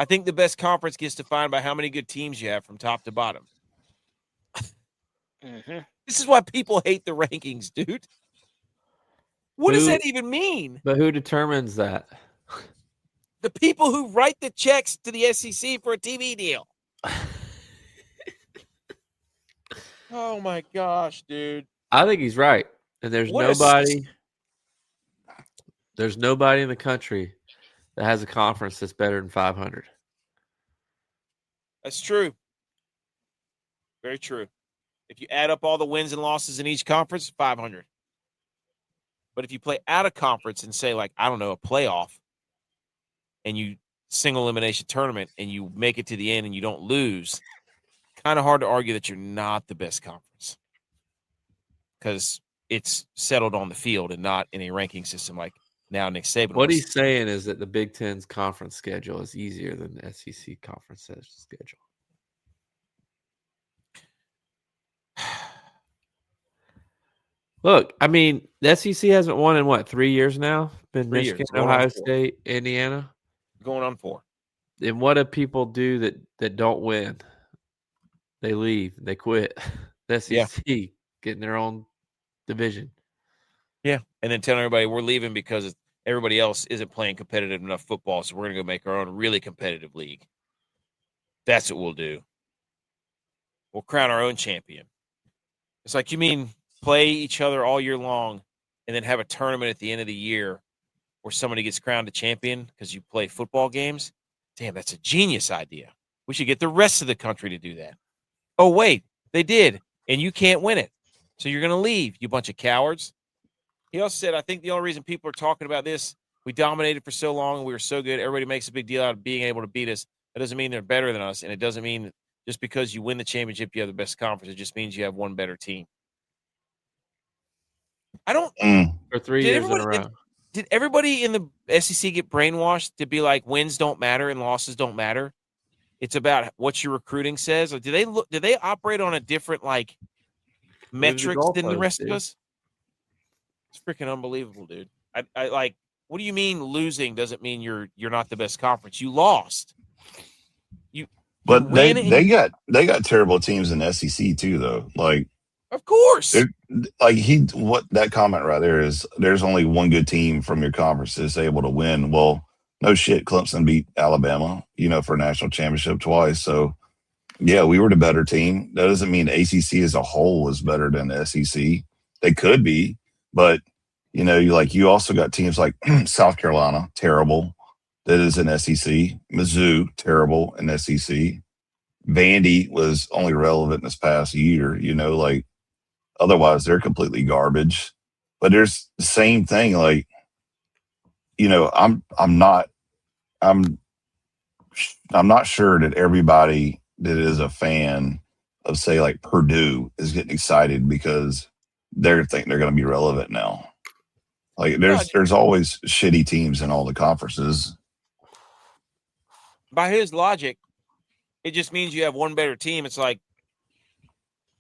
think the best conference gets defined by how many good teams you have from top to bottom. This is why people hate the rankings, dude. What does that even mean? But who determines that? The people who write the checks to the SEC for a TV deal. Oh my gosh, dude. I think he's right. And there's nobody in the country that has a conference that's better than 500. That's true. Very true. If you add up all the wins and losses in each conference, 500. But if you play out of conference and say, like, I don't know, a playoff, and you single elimination tournament and you make it to the end and you don't lose, kind of hard to argue that you're not the best conference because it's settled on the field and not in a ranking system like now Nick Saban. What he's saying is that the Big Ten's conference schedule is easier than the SEC conference schedule. Look, I mean, the SEC hasn't won in 3 years now? Been Michigan, Ohio State, Indiana? Going on 4. And what do people do that don't win? They leave. They quit. The SEC getting their own division. Yeah, and then telling everybody we're leaving because everybody else isn't playing competitive enough football, so we're going to go make our own really competitive league. That's what we'll do. We'll crown our own champion. It's like, you mean play each other all year long and then have a tournament at the end of the year where somebody gets crowned a champion because you play football games? Damn, that's a genius idea. We should get the rest of the country to do that. Oh, wait, they did, and you can't win it. So you're going to leave, you bunch of cowards. He also said, I think the only reason people are talking about this, we dominated for so long and we were so good, everybody makes a big deal out of being able to beat us. That doesn't mean they're better than us, and it doesn't mean just because you win the championship, you have the best conference. It just means you have one better team. I don't for 3 years in a row. Did everybody in the SEC get brainwashed to be like wins don't matter and losses don't matter? It's about what your recruiting says. Or do they operate on a different like metrics than the rest of us? It's freaking unbelievable, dude. I like. What do you mean losing doesn't mean you're not the best conference? You lost. But they got terrible teams in SEC too, though. Like, of course. Like what that comment right there is. There's only one good team from your conference that's able to win. Well, no shit. Clemson beat Alabama, for a national championship twice. So, yeah, we were the better team. That doesn't mean ACC as a whole is better than the SEC. They could be, but you also got teams like South Carolina, terrible. That is an SEC. Mizzou, terrible in SEC. Vandy was only relevant this past year. Otherwise they're completely garbage. But there's the same thing. Like, I'm not sure that everybody that is a fan of, say, like Purdue is getting excited because they're thinking they're going to be relevant now. Like, there's always shitty teams in all the conferences. By his logic, it just means you have one better team. It's like,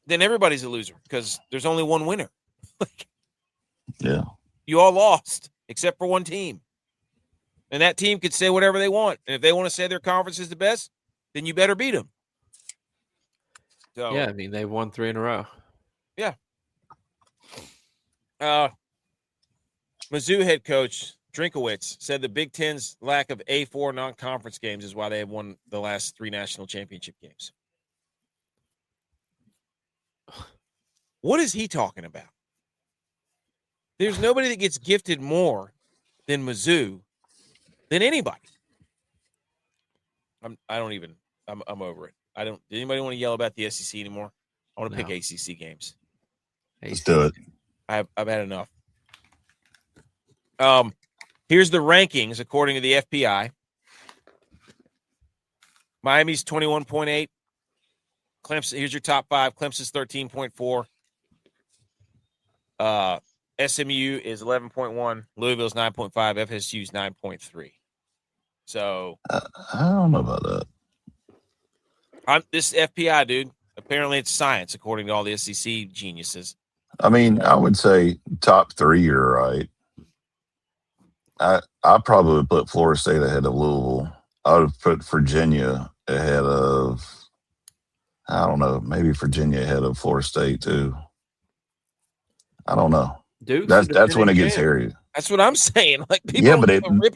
then everybody's a loser because there's only one winner. Yeah. You all lost except for one team. And that team could say whatever they want. And if they want to say their conference is the best, then you better beat them. So, yeah, I mean, they've won 3 in a row. Yeah. Mizzou head coach Drinkowitz said the Big Ten's lack of A4 non-conference games is why they have won the last 3 national championship games. What is he talking about? There's nobody that gets gifted more than Mizzou than anybody. I'm over it. Did anybody want to yell about the SEC anymore? I want to pick ACC games. Let's do it. I've had enough. Here's the rankings according to the FPI. Miami's 21.8. Clemson, here's your top 5. Clemson's 13.4. SMU is 11.1. Louisville's 9.5. FSU's 9.3. So I don't know about that. This FPI, dude. Apparently, it's science according to all the SEC geniuses. I mean, I would say top 3. You're right. I probably would put Florida State ahead of Louisville. I would put Virginia ahead of, I don't know, maybe Virginia ahead of Florida State too. I don't know. Duke. That's when it gets hairy. That's what I'm saying. Like, people yeah, but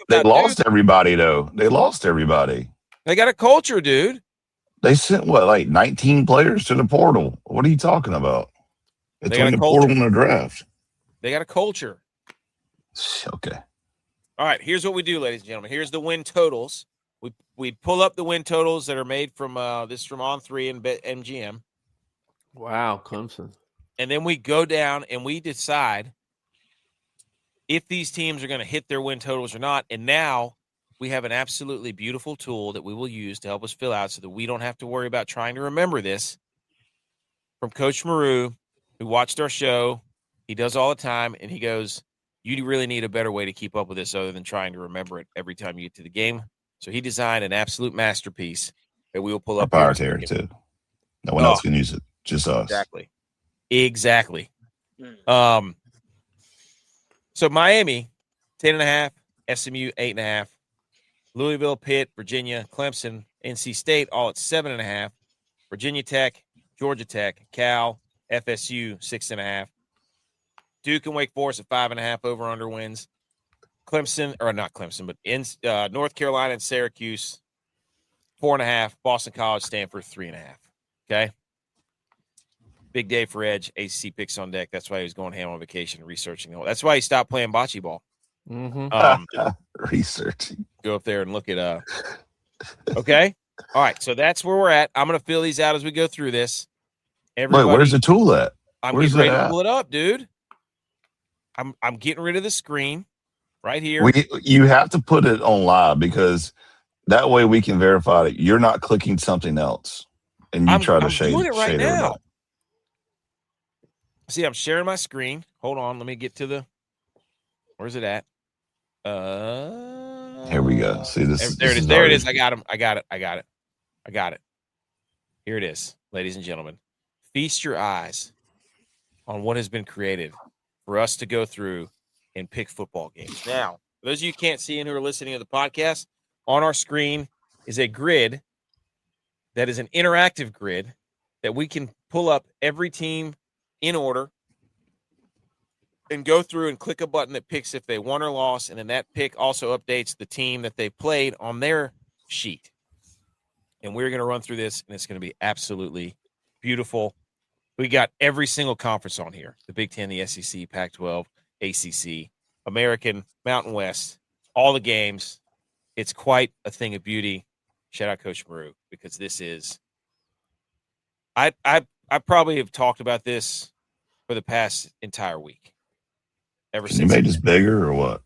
they lost everybody though. They lost everybody. They got a culture, dude. They sent like 19 players to the portal. What are you talking about? Between the portal and the draft. They got a culture. Okay. All right, here's what we do, ladies and gentlemen. Here's the win totals. We pull up the win totals that are made from from On3 and MGM. Wow, Clemson. And then we go down and we decide if these teams are going to hit their win totals or not. And now we have an absolutely beautiful tool that we will use to help us fill out so that we don't have to worry about trying to remember this. From Coach Maru, who watched our show. He does all the time, and he goes, you really need a better way to keep up with this other than trying to remember it every time you get to the game. So he designed an absolute masterpiece that we will pull up. Proprietary, too. No one else can use it, just us. Exactly. So Miami, 10.5, SMU, 8.5, Louisville, Pitt, Virginia, Clemson, NC State, all at 7.5, Virginia Tech, Georgia Tech, Cal, FSU, 6.5, Duke and Wake Forest at 5.5 over-under wins. Clemson, or not Clemson, but in North Carolina and Syracuse, 4.5. Boston College, Stanford, 3.5. Okay? Big day for Edge. ACC picks on deck. That's why he was going ham on vacation and researching. That's why he stopped playing bocce ball. Mm-hmm. Researching. Go up there and look at Okay. All right. So that's where we're at. I'm going to fill these out as we go through this. Wait, where's the tool at? I'm Where's getting ready that to at? pull it up, dude. I'm getting rid of the screen right here. You have to put it on live because that way we can verify that you're not clicking something else and you try to I'm doing it right now. everybody. See, I'm sharing my screen. Hold on. Let me get to the. Where's it at? Here we go. See this. There it is. Is There already... it is. I got it. Here it is, ladies and gentlemen. Feast your eyes on what has been created for us to go through and pick football games. Now, for those of you who can't see and who are listening to the podcast, on our screen is a grid that is an interactive grid that we can pull up every team in order and go through and click a button that picks if they won or lost, and then that pick also updates the team that they played on their sheet. And we're going to run through this, and it's going to be absolutely beautiful. We got every single conference on here: the Big Ten, the SEC, Pac-12, ACC, American, Mountain West, all the games. It's quite a thing of beauty. Shout out Coach Maru, because this is I probably have talked about this for the past entire week. Ever Can since you make this bigger or what?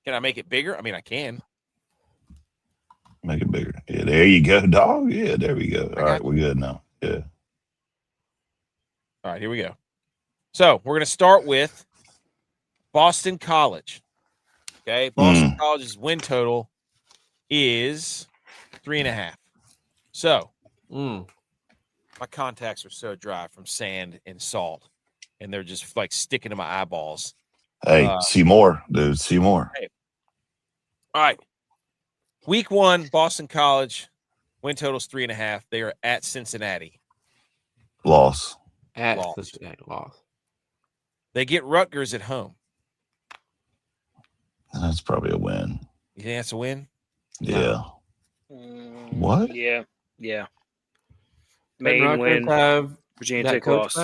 Can I make it bigger? I mean, I can. Make it bigger. Yeah, there you go, dog. Yeah, there we go. All right, we're good now. Yeah. All right, here we go. So we're going to start with Boston College. Okay, Boston College's win total is 3.5. So my contacts are so dry from sand and salt, and they're just like sticking to my eyeballs. Hey, see more, dude. See more. Hey. All right. Week 1, Boston College, win total's 3.5. They are at Cincinnati. Loss. Loss. They get Rutgers at home. That's probably a win. You think that's a win? Yeah. What? Yeah. Maine win. Have Virginia Tech loss.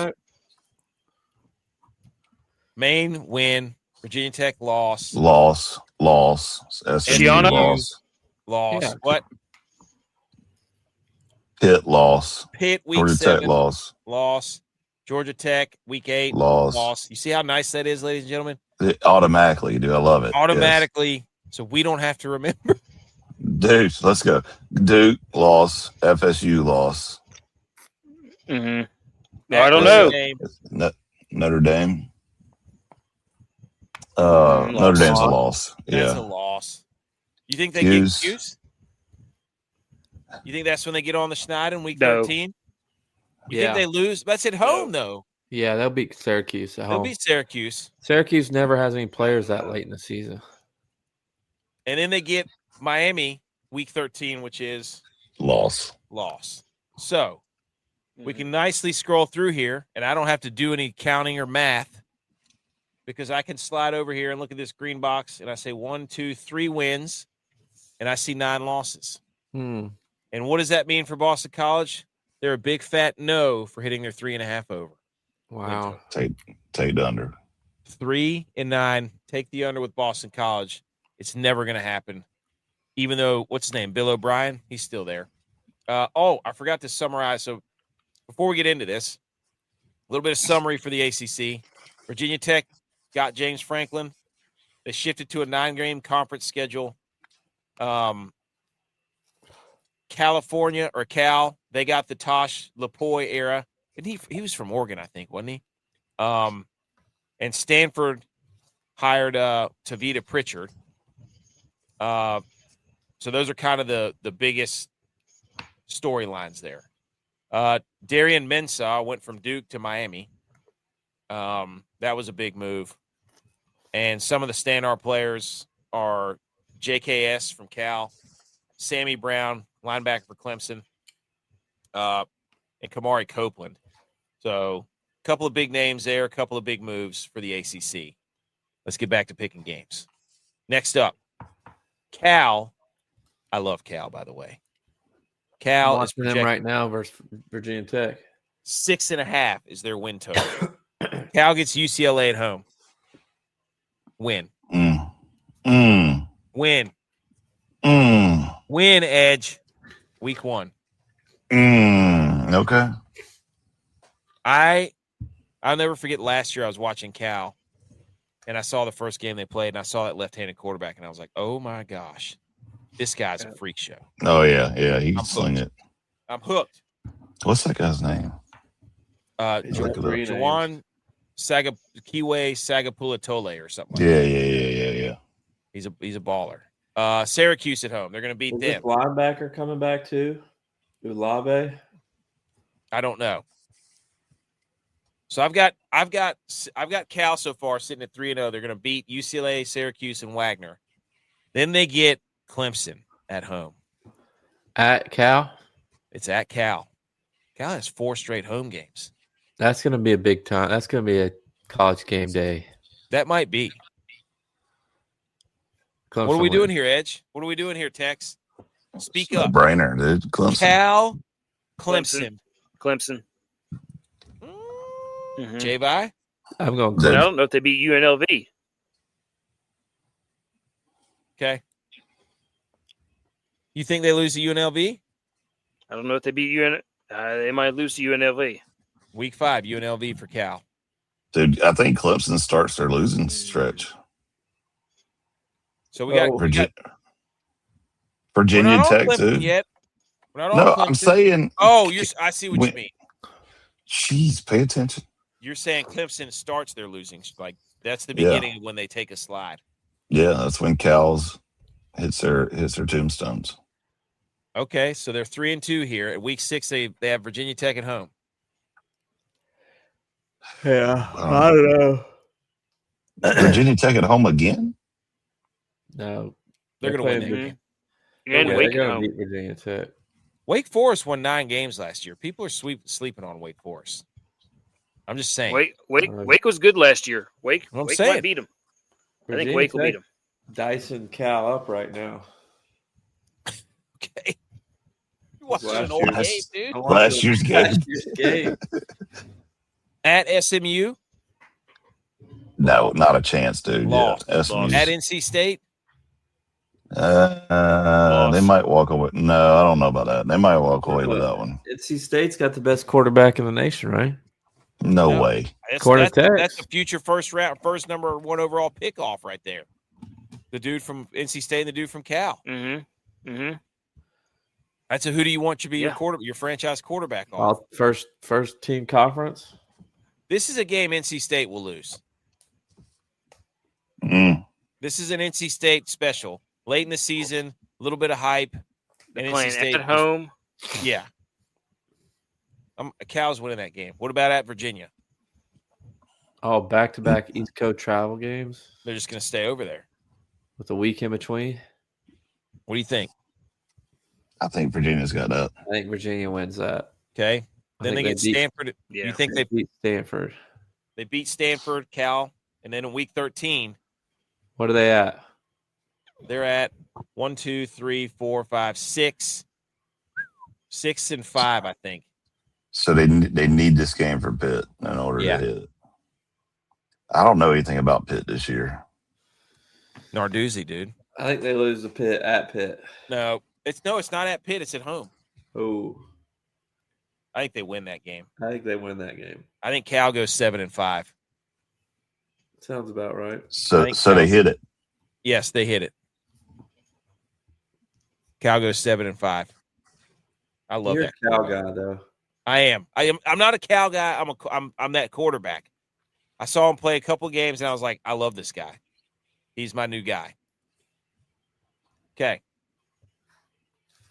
Maine win. Virginia Tech loss. Loss. SMU loss. Yeah. What? Pitt loss. Pitt week Georgia 7 Tech loss. Georgia Tech week 8 loss. You see how nice that is, ladies and gentlemen? Automatically, dude. I love it. Automatically, yes. So we don't have to remember. Dude, let's go. Duke loss. FSU loss. I don't know. Notre Dame. Notre Dame's a loss. That's a loss. You think they get G.U.Y.S? You think that's when they get on the schneid in week 13? You think they lose? That's at home, though. Yeah, they'll beat Syracuse at home. They'll beat Syracuse. Syracuse never has any players that late in the season. And then they get Miami week 13, which is loss. So we can nicely scroll through here, and I don't have to do any counting or math because I can slide over here and look at this green box, and I say 1, 2, 3 wins, and I see 9 losses. And what does that mean for Boston College? They're a big fat no for hitting their 3.5 over. Wow. Take the under. 3 and 9. Take the under with Boston College. It's never going to happen. Even though, what's his name? Bill O'Brien? He's still there. I forgot to summarize. So before we get into this, a little bit of summary for the ACC. Virginia Tech got James Franklin. They shifted to a 9-game conference schedule. California or Cal, they got the Tosh Lapoy era. And he was from Oregon, I think, wasn't he? And Stanford hired Tavita Pritchard. So those are kind of the biggest storylines there. Darian Mensah went from Duke to Miami. That was a big move. And some of the standout players are JKS from Cal, Sammy Brown, linebacker for Clemson, and Kamari Copeland. So a couple of big names there, a couple of big moves for the ACC. Let's get back to picking games. Next up, Cal. I love Cal, by the way. Cal is them right now versus Virginia Tech. 6.5 is their win total. Cal gets UCLA at home. Win. Win. Win, Edge. Week 1. Okay. I'll never forget last year I was watching Cal, and I saw the first game they played, and I saw that left-handed quarterback, and I was like, oh, my gosh. This guy's a freak show. Oh, yeah. He can sling it. I'm hooked. What's that guy's name? Juwan Kiwe Sagapulitole or something like that. Yeah. He's a baller. Syracuse at home. They're going to beat them. Linebacker coming back too? Ulave? I don't know. So I've got Cal so far sitting at 3-0. They're going to beat UCLA, Syracuse, and Wagner. Then they get Clemson at home. At Cal? It's at Cal. Cal has 4 straight home games. That's going to be a big time. That's going to be a college game day. That might be. Clemson what are we doing here, Edge? What are we doing here, Tex? Speak up. No-brainer, dude. Clemson. Cal, Clemson. Mm-hmm. J-Bye? I'm going I don't know if they beat UNLV. Okay. You think they lose to UNLV? I don't know if they beat UNLV. They might lose to UNLV. Week 5, UNLV for Cal. Dude, I think Clemson starts their losing stretch. So we got Virginia Tech, dude. Yet. No, I'm saying. Oh, I see what you mean. Jeez, pay attention. You're saying Clemson starts their losing, like that's the beginning of when they take a slide. Yeah, that's when Cal's hits their tombstones. Okay, so they're 3-2 here. At week 6, they have Virginia Tech at home. Yeah, I don't know. Virginia Tech at home again? No, they're going to win that game. And Wake at home. Beat Virginia Tech. Wake Forest won 9 games last year. People are sleeping on Wake Forest. I'm just saying. Wake was good last year. Wake might beat them. I think Wake will beat them. Dicing Cal up right now. Okay. You watching an old game, dude. Last year's game. At SMU? No, not a chance, dude. Lost. Yeah, SMU's. At NC State? They might walk away. No, I don't know about that. They might walk away with that one. NC State's got the best quarterback in the nation, right? No way. That's the future first number 1 overall pick off right there. The dude from NC State and the dude from Cal. Mm-hmm. Mm-hmm. That's who do you want to be your franchise quarterback on? First team conference. This is a game NC State will lose. This is an NC State special. Late in the season, a little bit of hype. They're playing at home. Yeah. Cal's winning that game. What about at Virginia? Oh, back-to-back East Coast travel games. They're just going to stay over there. With a week in between? What do you think? I think Virginia's got that. I think Virginia wins that. Okay. Then they get Stanford. Yeah. You think they beat Stanford? They beat Stanford, Cal, and then in week 13. What are they at? They're at 1, 2, 3, 4, 5, 6. 6 and 5, I think. So they need this game for Pitt in order to hit. I don't know anything about Pitt this year. Narduzzi, dude. I think they lose to Pitt at Pitt. No, it's not at Pitt. It's at home. Oh, I think they win that game. I think they win that game. I think Cal goes 7 and 5. Sounds about right. So they hit it. Yes, they hit it. Cal goes 7 and 5. I love You're that. A Cal guy, though. I am. I'm not a Cal guy. I'm that quarterback. I saw him play a couple games, and I was like, I love this guy. He's my new guy. Okay.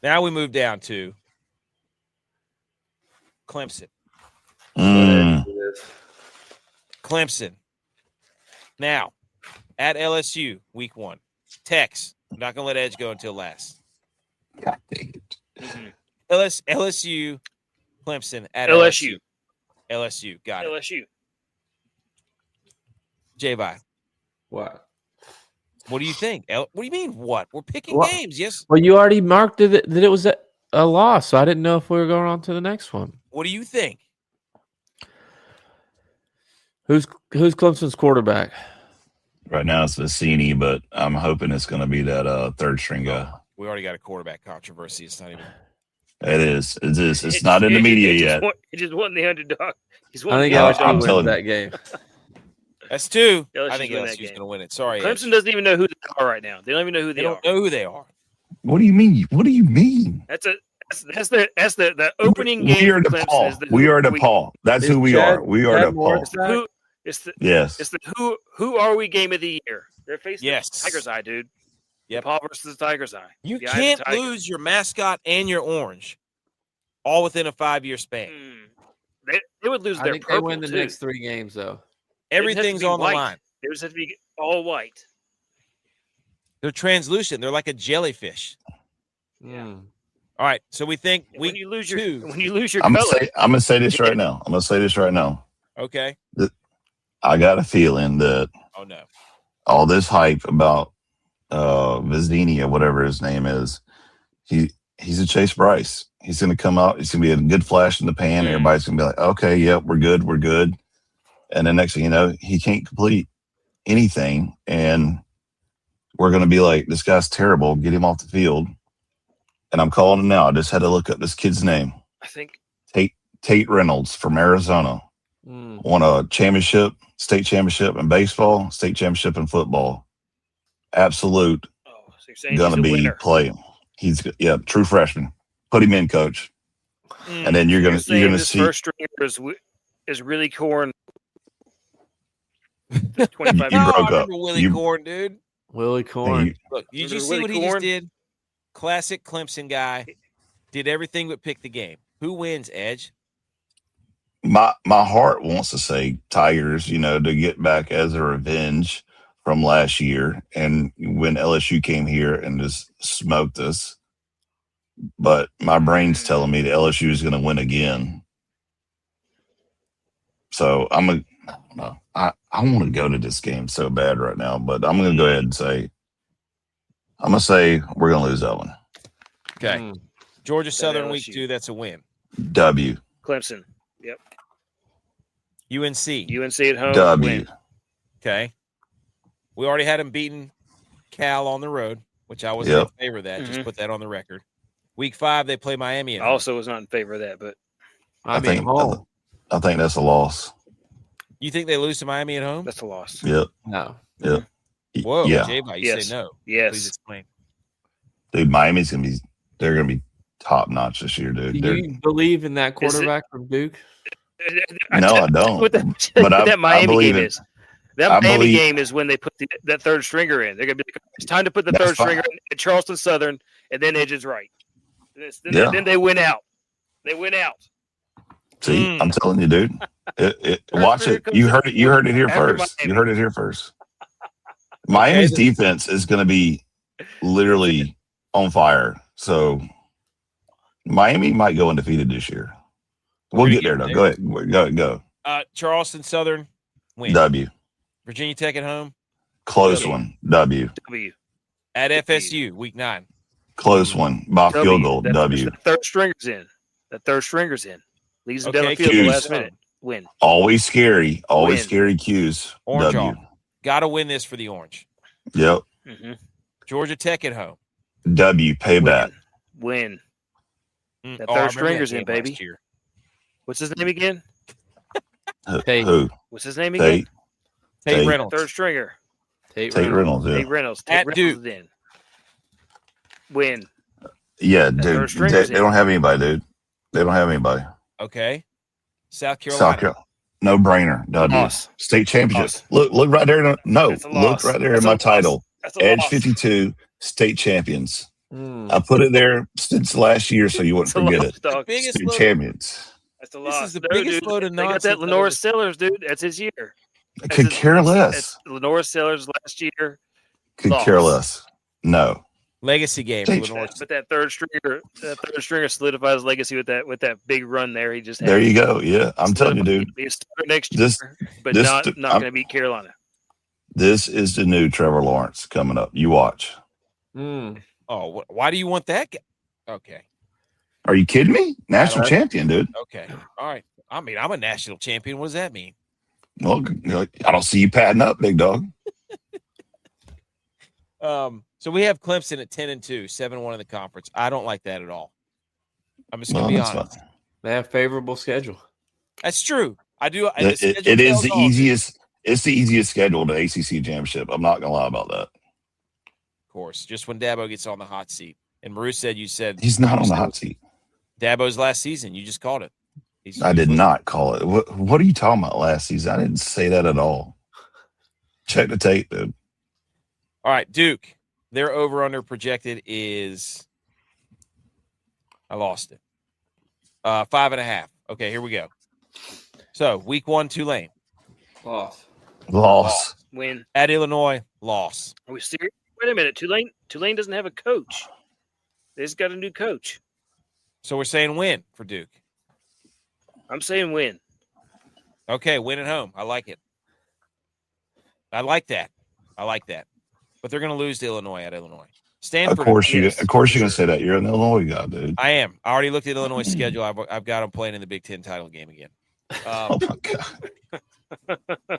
Now we move down to Clemson. Clemson. Now, at LSU, week 1. Tex. I'm not going to let Edge go until last. God dang it. Mm-hmm. LSU, Clemson at LSU. LSU. Got it. LSU. J-Bye. What? What do you think? What do you mean what? We're picking games, yes. Well, you already marked it that it was a loss, so I didn't know if we were going on to the next one. What do you think? Who's Clemson's quarterback? Right now it's Vicini, but I'm hoping it's going to be that third string guy. We already got a quarterback controversy. It's not even. It is. It is. It's not in the media yet. He just won the underdog. I think LSU wins that game. That's two. LSU's I think win that LSU's game. going to win it. Sorry, Clemson Edge. doesn't even know who they are right now. They don't even know who They they don't are. know who they are. What do you mean? What do you mean? That's the opening game. We are for the Clemson Paul. is the We who are the we- Paul. That's Is who we Chad- are. We are Chad the Moore Paul. It's the who. It's the Yes. It's the who are we game of the year. They're facing Yes. Tiger's Eye, dude. Yep. Paul versus the Tiger's Eye. You The eye of the can't tiger. lose your mascot and your orange all within a 5-year span. They would lose I their think they purple win the too. next 3 games, though. They just have to Everything's be on the white. line. They just have to be all white. They're translucent. They're like a jellyfish. Mm. All right. So we think And week when you lose 2. your I'm color, gonna say this right now. I'm gonna say this right now. Okay. I got a feeling that Oh, no. all this hype about Vizzini or whatever his name is, he's a Chase Bryce. He's gonna come out. He's gonna be a good flash in the pan. Everybody's gonna be like, okay, yep, we're good. And then next thing you know, he can't complete anything, and we're gonna be like, this guy's terrible. Get him off the field. And I'm calling him now. I just had to look up this kid's name. I think Tate Reynolds from Arizona. Won a state championship in baseball, state championship in football. Absolute so you're saying gonna he's a be winner. playing. He's true freshman. Put him in, coach. And then you're gonna this see. first stringer is really corn. 25. You Oh, broke I up. remember Willie You- Corn, dude. Willie Corn. Look, did you Remember see Willie what he Corn? just did? Classic Clemson guy. Did everything but pick the game. Who wins, Edge? My heart wants to say Tigers, to get back as a revenge from last year and when LSU came here and just smoked us. But my brain's telling me that LSU is going to win again. So I don't know. I want to go to this game so bad right now, but I'm going to go ahead and say, I'm going to say we're going to lose that one. Okay. Georgia Southern week LSU. 2, that's a win. W. Clemson. Yep. UNC. UNC at home. W. Win. Okay. We already had them beating Cal on the road, which I was in favor of that. Just put that on the record. Week 5, they play Miami at I home. also was not in favor of that, but I think that's a loss. You think they lose to Miami at home? that's a loss. Yep. No. Yep. Whoa, Yeah. J-Bot, you Yes. say no. Yes. Please explain. Dude, they're going to be top notch this year, dude. Do you believe in that quarterback from Duke? No, I don't. What But that Miami believe game it. is. That I Miami believe- game is when they put that third stringer in. They're gonna be like, it's time to put the That's third fine. stringer in at Charleston Southern, and then Edge is right. Yeah. Then they win out. They win out. See, I'm telling you, dude. Watch it. You heard it. You heard it here After first. Miami. You heard it here first. Miami's defense is going to be literally on fire. So Miami might go undefeated this year. We'll get there, though. Go ahead. Go. Charleston Southern, win. W. Virginia Tech at home. Close W. one. W. W. At FSU, week 9. Close one. By field goal. W. The third stringer's in. The third stringer's in. Leads them down Okay, the field at the Q's. last minute. Win. Always scary. Always Win. scary cues. Orange W. on. Got to win this for the Orange. Yep. Mm-hmm. Georgia Tech at home. W. Payback. Win. Mm. That I third remember stringer's that in, game last baby. year. What's his name again? Tate. Who? What's his name again? Tate. Tate Tate. Reynolds. Third stringer. Tate Tate Reynolds. Yeah. Tate Reynolds. At Tate Duke. Reynolds is in. Win. Yeah, third dude. stringer's They in. don't have anybody, dude. They don't have anybody. Okay. South Carolina. South Carolina. No brainer. W. Loss. State championship. Loss. Look right there. No, That's a look loss. right there That's in a my loss. title. That's a Edge loss. 52, state champions. I put it there since last year so you wouldn't That's a forget loss, it. dog. Biggest State load. champions. That's a This loss. is the No, biggest dude. load of They got nonsense that I've Lenore ever- Sellers, dude. That's his year. Could care less. Lenore Sellers last year. Could loss. care less. No. Legacy game for State Lenore. But that third stringer solidifies his legacy with that big run there. He just had. There you go. Yeah, I'm telling you, dude. Be a starter next This- year, but this- not I'm- going to beat Carolina. This is the new Trevor Lawrence coming up. You watch. Oh, why do you want that guy? Okay. Are you kidding me? National don't- champion, dude. Okay. All right. I mean, I'm a national champion. What does that mean? Well, I don't see you padding up, big dog. So we have Clemson at 10-2, 7-1 in the conference. I don't like that at all. I'm just gonna be that's honest. fine. They have favorable schedule. That's true. I do. And the schedule It is tells the all, dude. easiest. It's the easiest schedule to ACC championship. I'm not gonna lie about that. Of course, just when Dabo gets on the hot seat. And Maru said, you said He's not you on the said hot seat. Dabo's last season. You just called it. I did not call it. What are you talking about last season? I didn't say that at all. Check the tape, dude. All right, Duke. Their over-under projected is I lost it. 5.5. Okay, here we go. So week 1, Tulane. Loss. Win. At Illinois, loss. Are we serious? Wait a minute. Tulane doesn't have a coach. They just got a new coach. So we're saying win for Duke. I'm saying win. Okay, win at home. I like it. I like that. But they're going to lose to Illinois at Illinois. Stanford. Of course you're gonna sure. say that. You're an Illinois guy, dude. I am. I already looked at Illinois' schedule. I've got them playing in the Big Ten title game again. Oh my god.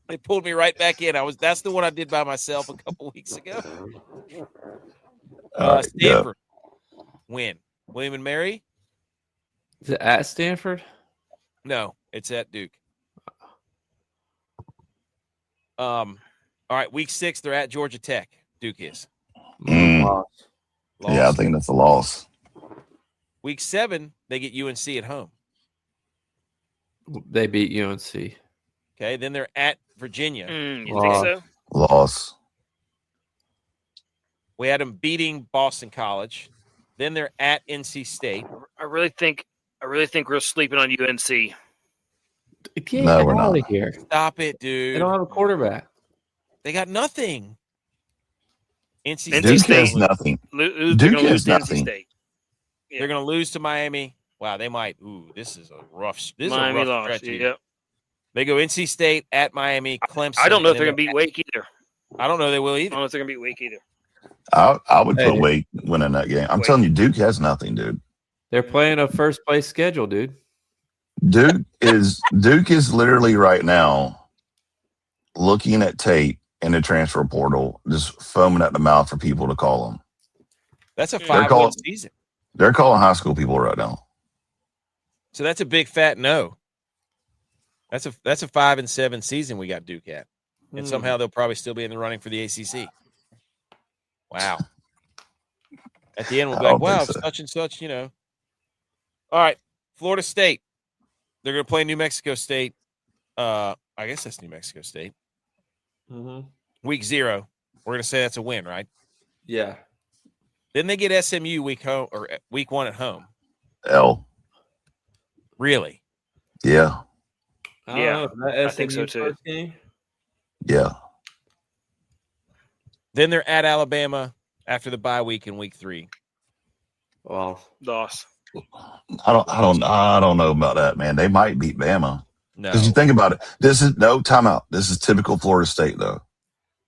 They pulled me right back in. That's the one I did by myself a couple weeks ago. All right, Stanford win. William and Mary? Is it at Stanford? No, it's at Duke. All right, week 6, they're at Georgia Tech. Duke is. Loss. Yeah, I think that's a loss. Week 7, they get UNC at home. They beat UNC. Okay, then they're at Virginia. You think so? Loss. We had them beating Boston College. Then they're at NC State. I really think we're sleeping on UNC. Get No, we're out not. of here. Stop it, dude. They don't have a quarterback. They got nothing. NC NC Duke State. has nothing. They're Duke going to lose has to NC nothing. State. Yeah. They're going to lose to Miami. Wow, they might. Ooh, this is a rough. Miami lost. stretch. Yep. They go NC State at Miami, Clemson. I don't know if and they're then going to beat Wake either. I don't know they will I either. don't know if they're going to beat Wake either. I would put Hey. Wake winning that game. I'm Wake. telling you, Duke has nothing, dude. They're playing a first place schedule, dude. Duke is literally right now looking at tape in the transfer portal, just foaming at the mouth for people to call them. That's a They're 5-win season. They're calling high school people right now. So that's a big fat no. That's a 5-7 season we got Duke at, and somehow they'll probably still be in the running for the ACC. Wow. At the end, we'll be I like, don't think wow, so. such and such, you know. All right, Florida State. They're going to play New Mexico State. I guess that's New Mexico State. Week 0. We're going to say that's a win, right? Yeah. Then they get SMU week 1 at home. L. Really? Yeah. Yeah, I think so, too. Yeah. Then they're at Alabama after the bye week in week 3. Well, Loss. I don't know about that, man. They might beat Bama. No. Because you think about it, this is no timeout. This is typical Florida State, though.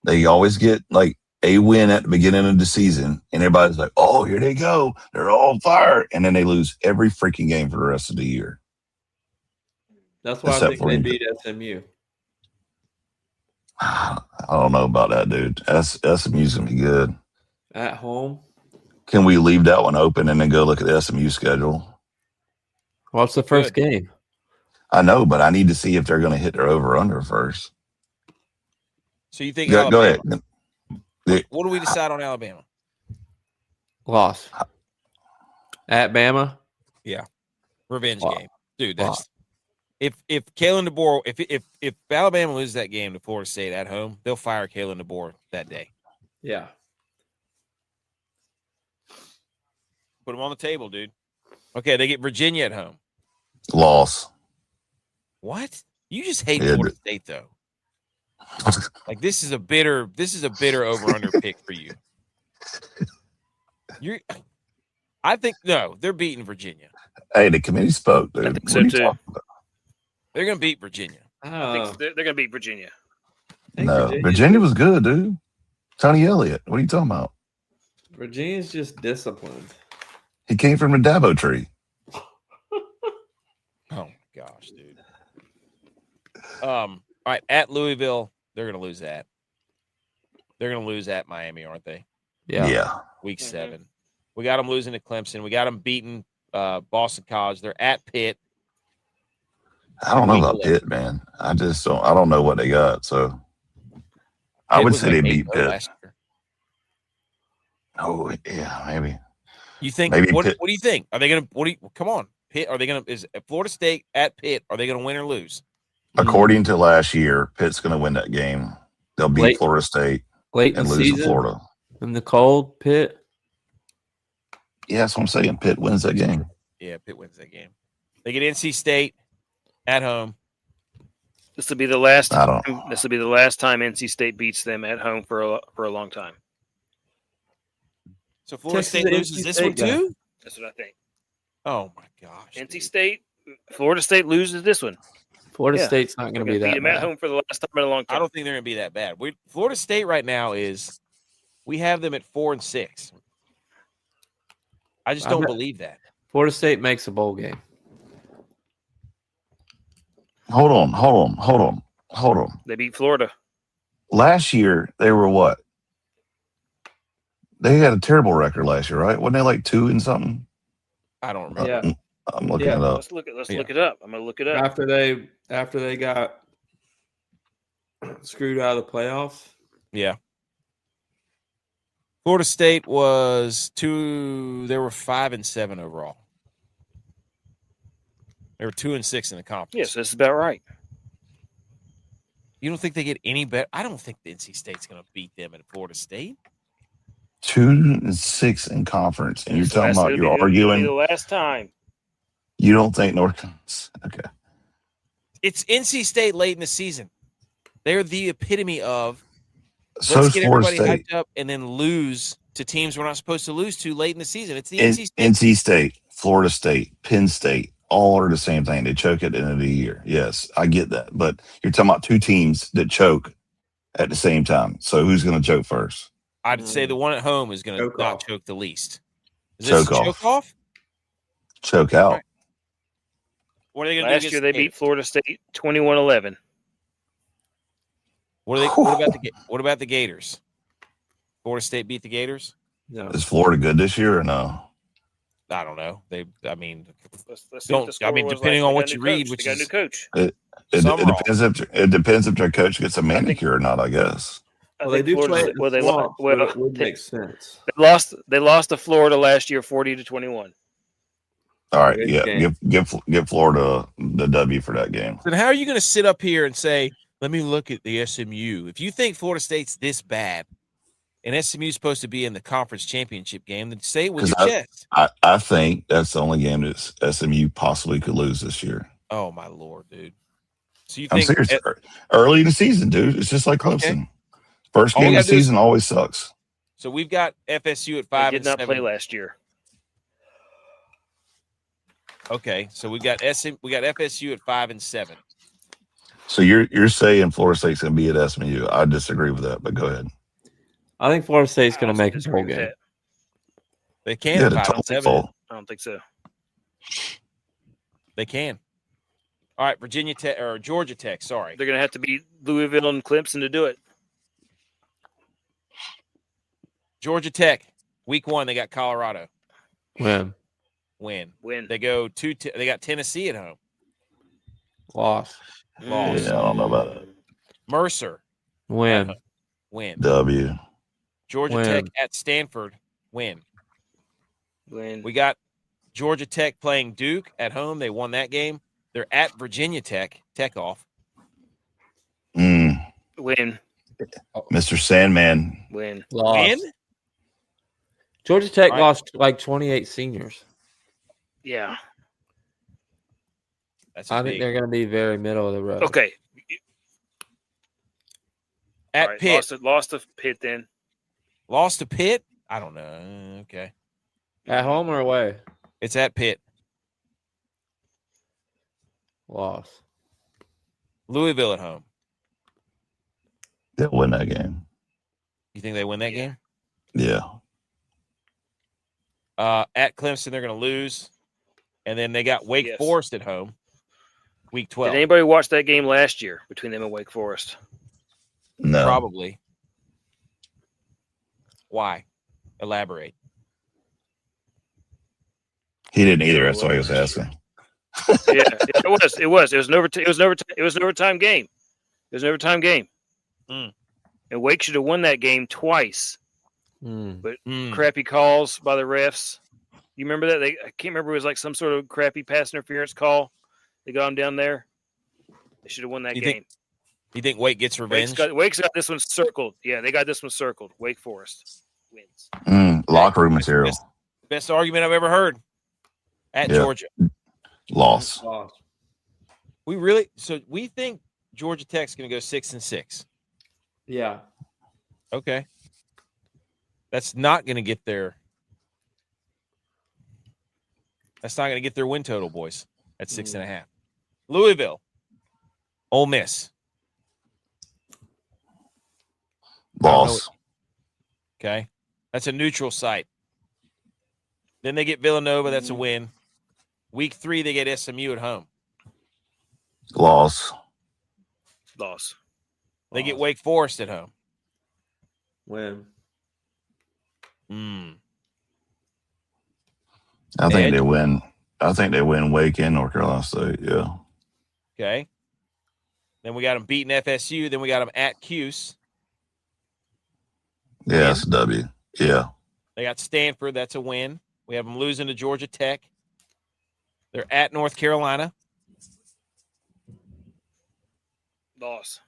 They always get like a win at the beginning of the season, and everybody's like, "Oh, here they go! They're all on fire!" And then they lose every freaking game for the rest of the year. that's why I Except think for they you. beat SMU. I don't know about that, dude. SMU's gonna be good. At home. Can we leave that one open and then go look at the SMU schedule? What's the first game? I know, but I need to see if they're going to hit their over/under first. So you think Go Alabama? ahead. What do we decide on Alabama? Loss. At Bama. Revenge Wow. game, dude. That's if Kalen DeBoer, if Alabama loses that game to Florida State at home, they'll fire Kalen DeBoer that day. Yeah. Put them on the table, dude. Okay, they get Virginia at home. Loss. What? You just hate Yeah, Florida State, though. Like this is a bitter over under pick for you. I think no, they're beating Virginia. Hey, the committee spoke, dude. I think What so, are you too. talking about? They're gonna beat Virginia. I I don't know. think they're going to beat Virginia. No, Virginia was good, dude. Tony Elliott. What are you talking about? Virginia's just disciplined. He came from the Dabo tree. Oh my gosh, dude. All right, at Louisville, they're gonna lose that. They're gonna lose at Miami, aren't they? Yeah. Yeah. Week 7. We got them losing to Clemson. We got them beating Boston College. They're at Pitt. I don't know Week about 11. Pitt, man. I just don't. I don't know what they got. So I Pitt would was say they like beat 8-0 Pitt. last year. Oh yeah, maybe. You think? Maybe What Pitt. do you think? Are they going to? Come on, Pitt. Are they going to? Is Florida State at Pitt? Are they going to win or lose? According to last year, Pitt's going to win that game. They'll beat Late- Florida State Late in and the lose to season Florida. in the cold pit. Yeah, that's what I'm saying. Pitt wins that game. Yeah, Pitt wins that game. They get NC State at home. This will be the last. I don't. This will be the last time NC State beats them at home for a long time. So Florida Texas State A&M loses this State one guy. too. That's what I think. Oh my gosh! NC dude. State, Florida State loses this one. Florida Yeah. State's not They're going to be going to beat that them at bad. home for the last time in a long time. I don't think they're going to be that bad. Florida State right now is. We have them at 4-6. I just don't believe that. Florida State makes a bowl game. Hold on. They beat Florida. Last year they were what? They had a terrible record last year, right? Wasn't they like 2 and something? I don't remember. Yeah. I'm looking Yeah. it up. Let's look Yeah. it up. I'm going to look it up. After they got screwed out of the playoffs. Yeah. Florida State was 2. They were 5-7 overall. They were 2-6 in the conference. Yes, that's about right. You don't think they get any better? I don't think the NC State's going to beat them at Florida State. 2-6 in conference, and you're talking about It'll be arguing. the last time. You don't think North? Okay. It's NC State late in the season. They're the epitome of So let's is get Florida everybody State. hyped up and then lose to teams we're not supposed to lose to late in the season. It's the NC State. NC State, Florida State, Penn State, all are the same thing. They choke at the end of the year. Yes, I get that. But you're talking about 2 teams that choke at the same time. So who's going to choke first? I'd say the one at home is going to Choke not off. choke the least. Is this Choke off. choke off? Choke out. Right. What are they going to do? Last year they beat Florida State 21-11. What about the Gators? Florida State beat the Gators? No. Is Florida good this year or no? I don't know. Let's see what the Don't- score I mean, was depending like. on They what got a you new read, coach. which They got a is- new coach. It depends if their coach gets a manicure or not, I guess. Well, they do play at the Well, they Swamp, well, so it would make sense. they lost to Florida last year 40-21. All right, Good yeah, game. give Florida the W for that game. Then how are you going to sit up here and say, let me look at the SMU? If you think Florida State's this bad and SMU's supposed to be in the conference championship game, then say it with your 'Cause chest. I think that's the only game that SMU possibly could lose this year. Oh, my Lord, dude. So you I'm think serious. Early in the season, dude. It's just like Clemson. First All we game of gotta the do is- season always sucks. so we've got FSU at They 5 did and not 7. play last year. Okay, so we got FSU at 5 and 7. So you're saying Florida State's going to be at SMU? I disagree with that, but go ahead. I think Florida State's I going to also make a disagree bowl with game. that. They can Yeah, at the 5 and total 7. fault. I don't think so. They can. All right, Virginia Tech or Georgia Tech. Sorry, They're going to have to beat Louisville and Clemson to do it. Georgia Tech. Week 1, they got Colorado. Win. Win. Win. They go they got Tennessee at home. Loss. Loss. Yeah, I don't know about that. Mercer. Win. Win. W. Georgia Win. Tech at Stanford. Win. Win. We got Georgia Tech playing Duke at home. They won that game. They're at Virginia Tech. Tech off. Win. Mr. Sandman. Win. Loss. Win. Georgia Tech All right. lost like 28 seniors. Yeah. That's I a think big. they're going to be very middle of the road. Okay. At All right, Pitt. Lost to Pitt then. Lost to Pitt. I don't know. Okay. At home or away? It's at Pitt. Loss. Louisville at home. They'll win that game. You think they win that Yeah. game? Yeah. At Clemson, they're going to lose. And then they got Wake Yes. Forest at home. Week 12. Did anybody watch that game last year between them and Wake Forest? No. Probably. Why? Elaborate. He didn't either. That's why he was asking. Yeah, it was. It was an overtime game. It was an overtime game. Mm. And Wake should have won that game twice. But crappy calls by the refs. You remember that? I can't remember. It was like some sort of crappy pass interference call. They got him down there. They should have won that game. You think Wake gets revenge? Wake's got this one circled. Yeah, they got this one circled. Wake Forest wins. Locker room material. Best argument I've ever heard. At Georgia. Loss. We think Georgia Tech's going to go 6-6. Yeah. Okay. That's not going to get their win total, boys, at 6.5. Louisville, Ole Miss. Loss. Okay. That's a neutral site. Then they get Villanova. That's a win. Week 3, they get SMU at home. Loss. They get Wake Forest at home. Win. I think they win. I think they win Wake and North Carolina State. Yeah. Okay. Then we got them beating FSU. Then we got them at Cuse. Yeah, that's a W. Yeah. They got Stanford. That's a win. We have them losing to Georgia Tech. They're at North Carolina. Loss.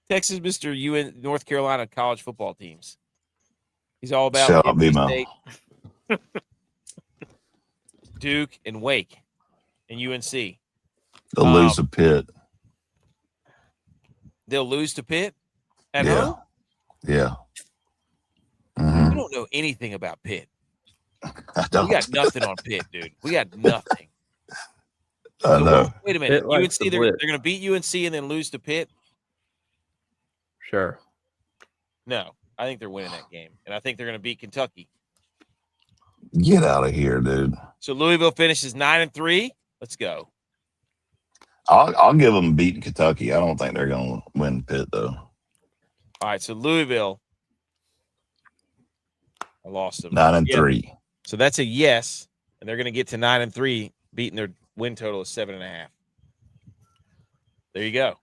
Texas, Mr. UN North Carolina college football teams. He's all about Shout out BMO. State, Duke, and Wake, and UNC. They'll lose to Pitt. They'll lose to Pitt at home? Yeah. We don't know anything about Pitt. I don't. We got nothing on Pitt, dude. We got nothing. I know. Wait a minute. Pitt UNC, they're going to beat UNC and then lose to Pitt? Sure. No, I think they're winning that game, and I think they're going to beat Kentucky. Get out of here, dude. So Louisville finishes 9-3. Let's go. I'll give them beating Kentucky. I don't think they're going to win Pitt, though. All right, so Louisville. I lost them. 9-3. So that's a yes, and they're going to get to 9-3, beating their win total of 7.5. There you go.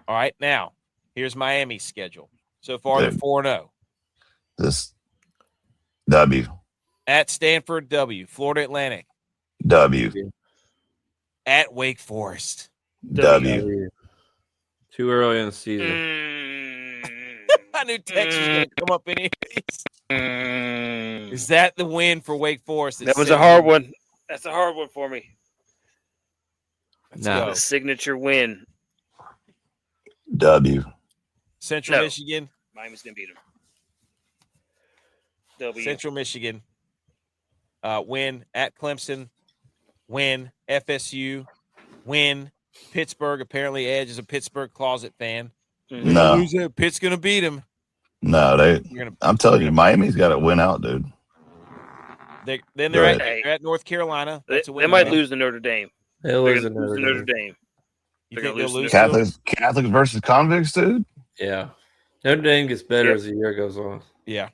All right, now here's Miami's schedule. So far, they're 4-0. This W. At Stanford, W. Florida Atlantic, W. At Wake Forest, W. Too early in the season. I knew Texas was going to come up in here. Is that the win for Wake Forest? That was a hard one. That's a hard one for me. No. The signature win. W. Central Michigan. Miami's going to beat them. W. Central Michigan. Win at Clemson. Win FSU. Win Pittsburgh. Apparently, Edge is a Pittsburgh closet fan. No. Pitt's going to beat him. No, I'm telling you, Miami's got to win out, dude. They're at North Carolina. They might lose to Notre Dame. They'll lose to Notre Dame. You think they'll lose? Catholics versus convicts, dude? Yeah. Notre Dame gets better as the year goes on. Yeah.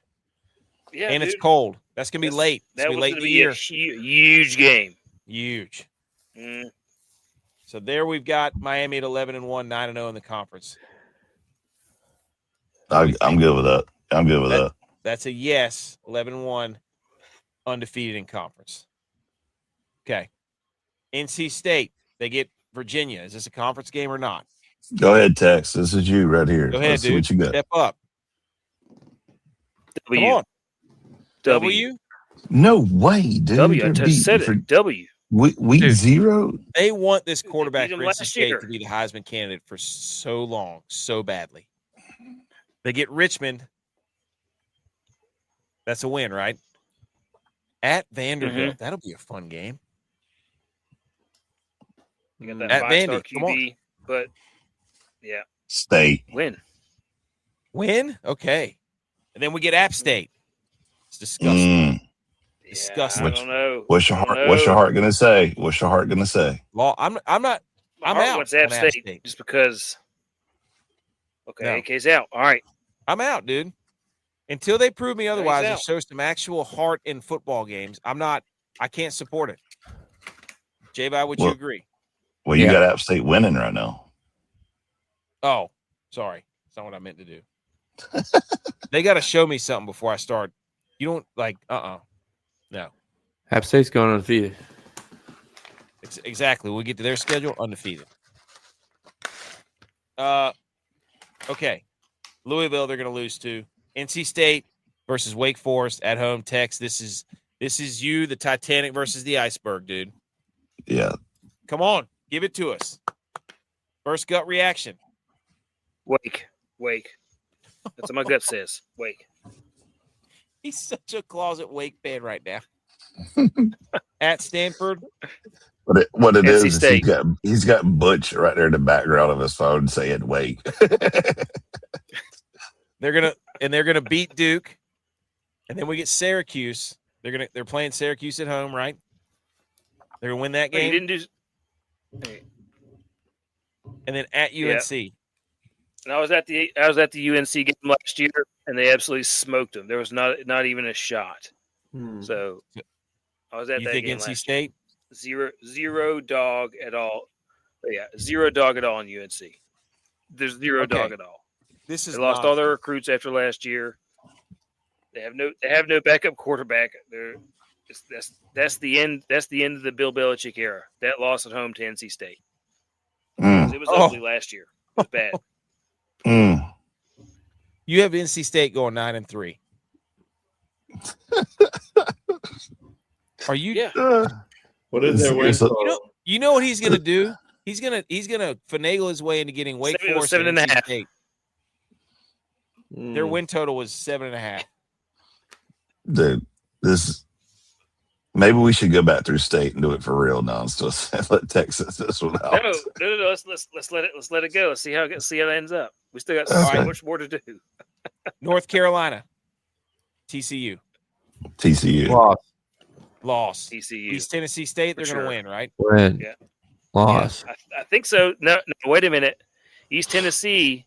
Yeah, and it's cold. That's going to be late. It's that going to be late in the be year. A huge game. Huge. So there we've got Miami at 11-1, 9-0 in the conference. I'm good with that. I'm good with that. That's a yes. 11-1, undefeated in conference. Okay. NC State, they get Virginia. Is this a conference game or not? Go ahead, Tex. This is you right here. Go ahead, Let's dude. see what you got. Step up. W. Come on. W. No way, dude. W. I just said it. W. Week 0? They want this quarterback They beat for him NC last State year. to be the Heisman candidate for so long, so badly. They get Richmond. That's a win, right? At Vanderbilt. That'll be a fun game. You got that At 5-star Vandy. Come on. QB, but yeah, State. win. Okay. And then we get App State. It's disgusting. Disgusting. I don't know. What's your heart gonna say? What's your heart gonna say? Law. I'm out. What's App State? Just because. Okay, No. AK's out. All right. I'm out, dude. Until they prove me otherwise and out. show some actual heart in football games, I can't support it. J-Bye, would you agree? Well, you got App State winning right now. Oh, sorry. That's not what I meant to do. They got to show me something before I start. You don't no. App State's going undefeated. Exactly. We'll get to their schedule undefeated. Okay. Louisville, they're going to lose to. NC State versus Wake Forest at home. Tex, this is you, the Titanic versus the iceberg, dude. Yeah. Come on, give it to us. First gut reaction. Wake. That's what my gut says. Wake. He's such a closet Wake fan right now. At Stanford. What it NC is State. he's got Butch right there in the background of his phone saying Wake. They're gonna beat Duke, and then we get Syracuse. They're playing Syracuse at home, right? They're gonna win that game. You didn't do. Hey. And then at UNC. Yeah. And I was at the UNC game last year, and they absolutely smoked them. There was not even a shot. So I was at you that think game NC last State? Year. Zero dog at all. Yeah, 0 dog at all in UNC. There's zero dog at all. They lost all their recruits after last year. They have no backup quarterback. That's the end. That's the end of the Bill Belichick era. That loss at home to NC State. It was ugly last year. It was bad. You have NC State going 9-3. Are you? Yeah. What is their win total? You know what he's gonna do? He's gonna finagle his way into getting Wake Forest 7.5. Their win total was 7.5. Dude, maybe we should go back through state and do it for real now instead of let Texas this one out. No. Let's let it go. Let's see how it ends up. We still got so much more to do. North Carolina, TCU. Loss. TCU. East Tennessee State, they're going to win, right? Win. Yeah. Loss. Yeah, I think so. No, wait a minute. East Tennessee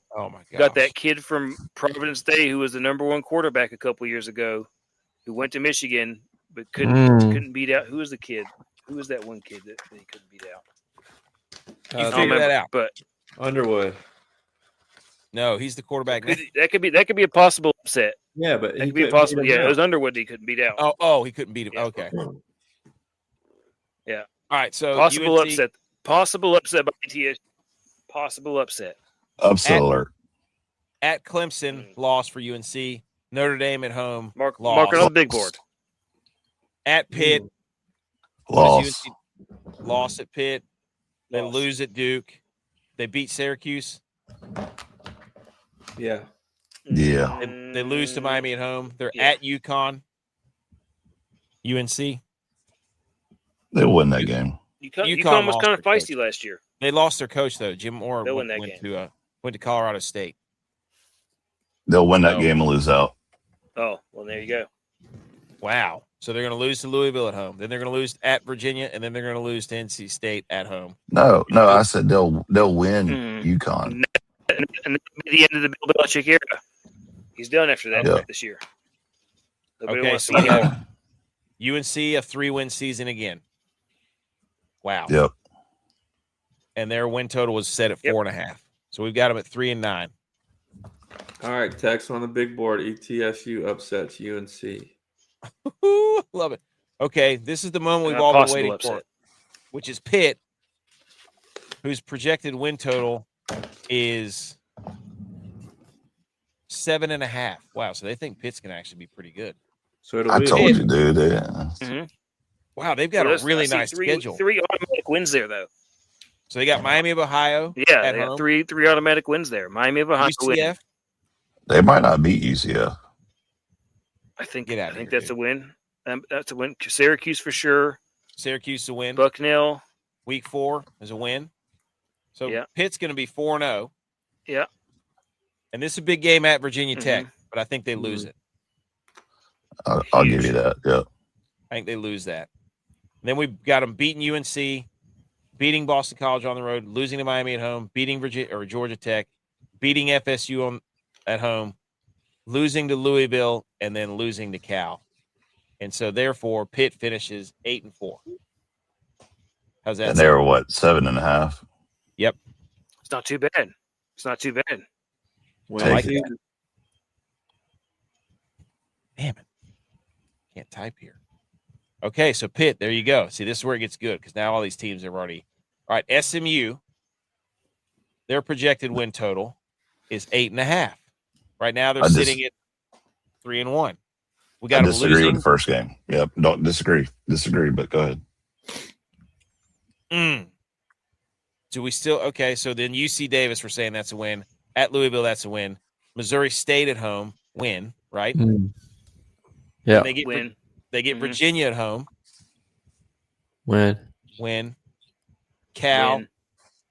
got that kid from Providence Day who was the number 1 quarterback a couple years ago who went to Michigan but couldn't beat out. Who was the kid? Who was that one kid that he couldn't beat out? You figure that out. But Underwood. No, he's the quarterback. That could be a possible upset. Yeah, but that could be a possible. Yeah, it was Underwood that he couldn't beat out. Oh, he couldn't beat him. Yeah. Okay. Yeah. All right. So possible UNC, upset. Possible upset by ATS. Possible upset. Upset alert. At Clemson, loss for UNC. Notre Dame at home. Mark it on the big board. At Pitt, loss. Loss at Pitt. They lose at Duke. They beat Syracuse. Yeah. They lose to Miami at home. They're at UConn. UNC. They'll win that game. UConn was kind of feisty last year. They lost their coach though. Jim Moore went to Colorado State. They'll win that game and lose out. Oh, well, there you go. Wow. So they're going to lose to Louisville at home. Then they're going to lose at Virginia, and then they're going to lose to NC State at home. No. I said they'll win UConn. And that'll be the end of the Bill Belichick era. He's done after that this year. Nobody wants to see him. UNC, a 3-win season again. Wow. Yep. And their win total was set at 4.5. So we've got them at 3-9. All right, Tex on the big board. ETSU upsets UNC. Love it. Okay, this is the moment we've all been waiting for, which is Pitt, whose projected win total is 7.5. Wow, so they think Pitt's going to actually be pretty good. So I told you, dude. Yeah. Mm-hmm. Wow, they've got a really nice schedule. 3 automatic wins there, though. So they got Miami of Ohio. Yeah, they got 3 automatic wins there. Miami of Ohio. UCF. They might not beat UCF. I think that's a win. That's a win. Syracuse for sure. Syracuse a win. Bucknell. Week 4 is a win. So Pitt's going to be 4-0. Yeah. And this is a big game at Virginia Tech, but I think they lose it. I'll give you that. Yeah. I think they lose that. And then we've got them beating UNC, beating Boston College on the road, losing to Miami at home, beating Virginia or Georgia Tech, beating FSU at home, losing to Louisville, and then losing to Cal. And so, therefore, Pitt finishes 8-4. How's that And they sound? were what, 7.5? Yep. It's not too bad. It's not too bad. I like Take it. that. Damn it. Can't type here. Okay, so Pitt, there you go. See, this is where it gets good because now all these teams have already. All right, SMU, their projected win total is 8.5. Right now they're sitting at 3-1. We got I them disagree losing. with the first game. Yep. Don't disagree. Disagree, but go ahead. Do we still okay? So then UC Davis, we're saying that's a win. At Louisville, that's a win. Missouri State at home, win, right? Yeah. And they get Win. They get Virginia at home, Win. Cal Win.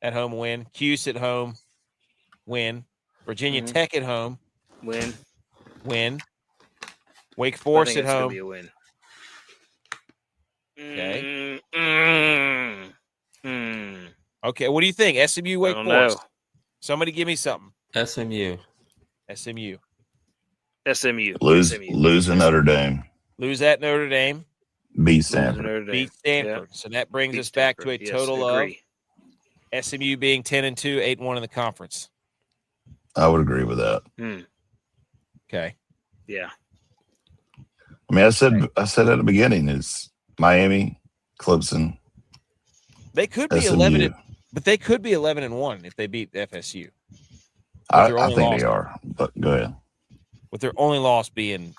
at home, win. Cuse at home, win. Virginia Tech at home, Win. Wake I Forest think at it's gonna home. be a win. Okay. Mm. Okay, what do you think? SMU, Wake I don't Forest. know. Somebody give me something. SMU. SMU. Lose in Notre Dame. Lose at Notre Dame. Beat Stanford. Notre Dame. Beat Stanford. Yeah. So that brings Beat us back to a Stanford. total Yes, agree. of SMU being 10-2, 8-1 in the conference. I would agree with that. Okay. Yeah. I mean, I said at the beginning, it's Miami, Clemson, They could be SMU. 11, but they could be 11-1 if they beat FSU. I think they are, but go ahead. With their only loss being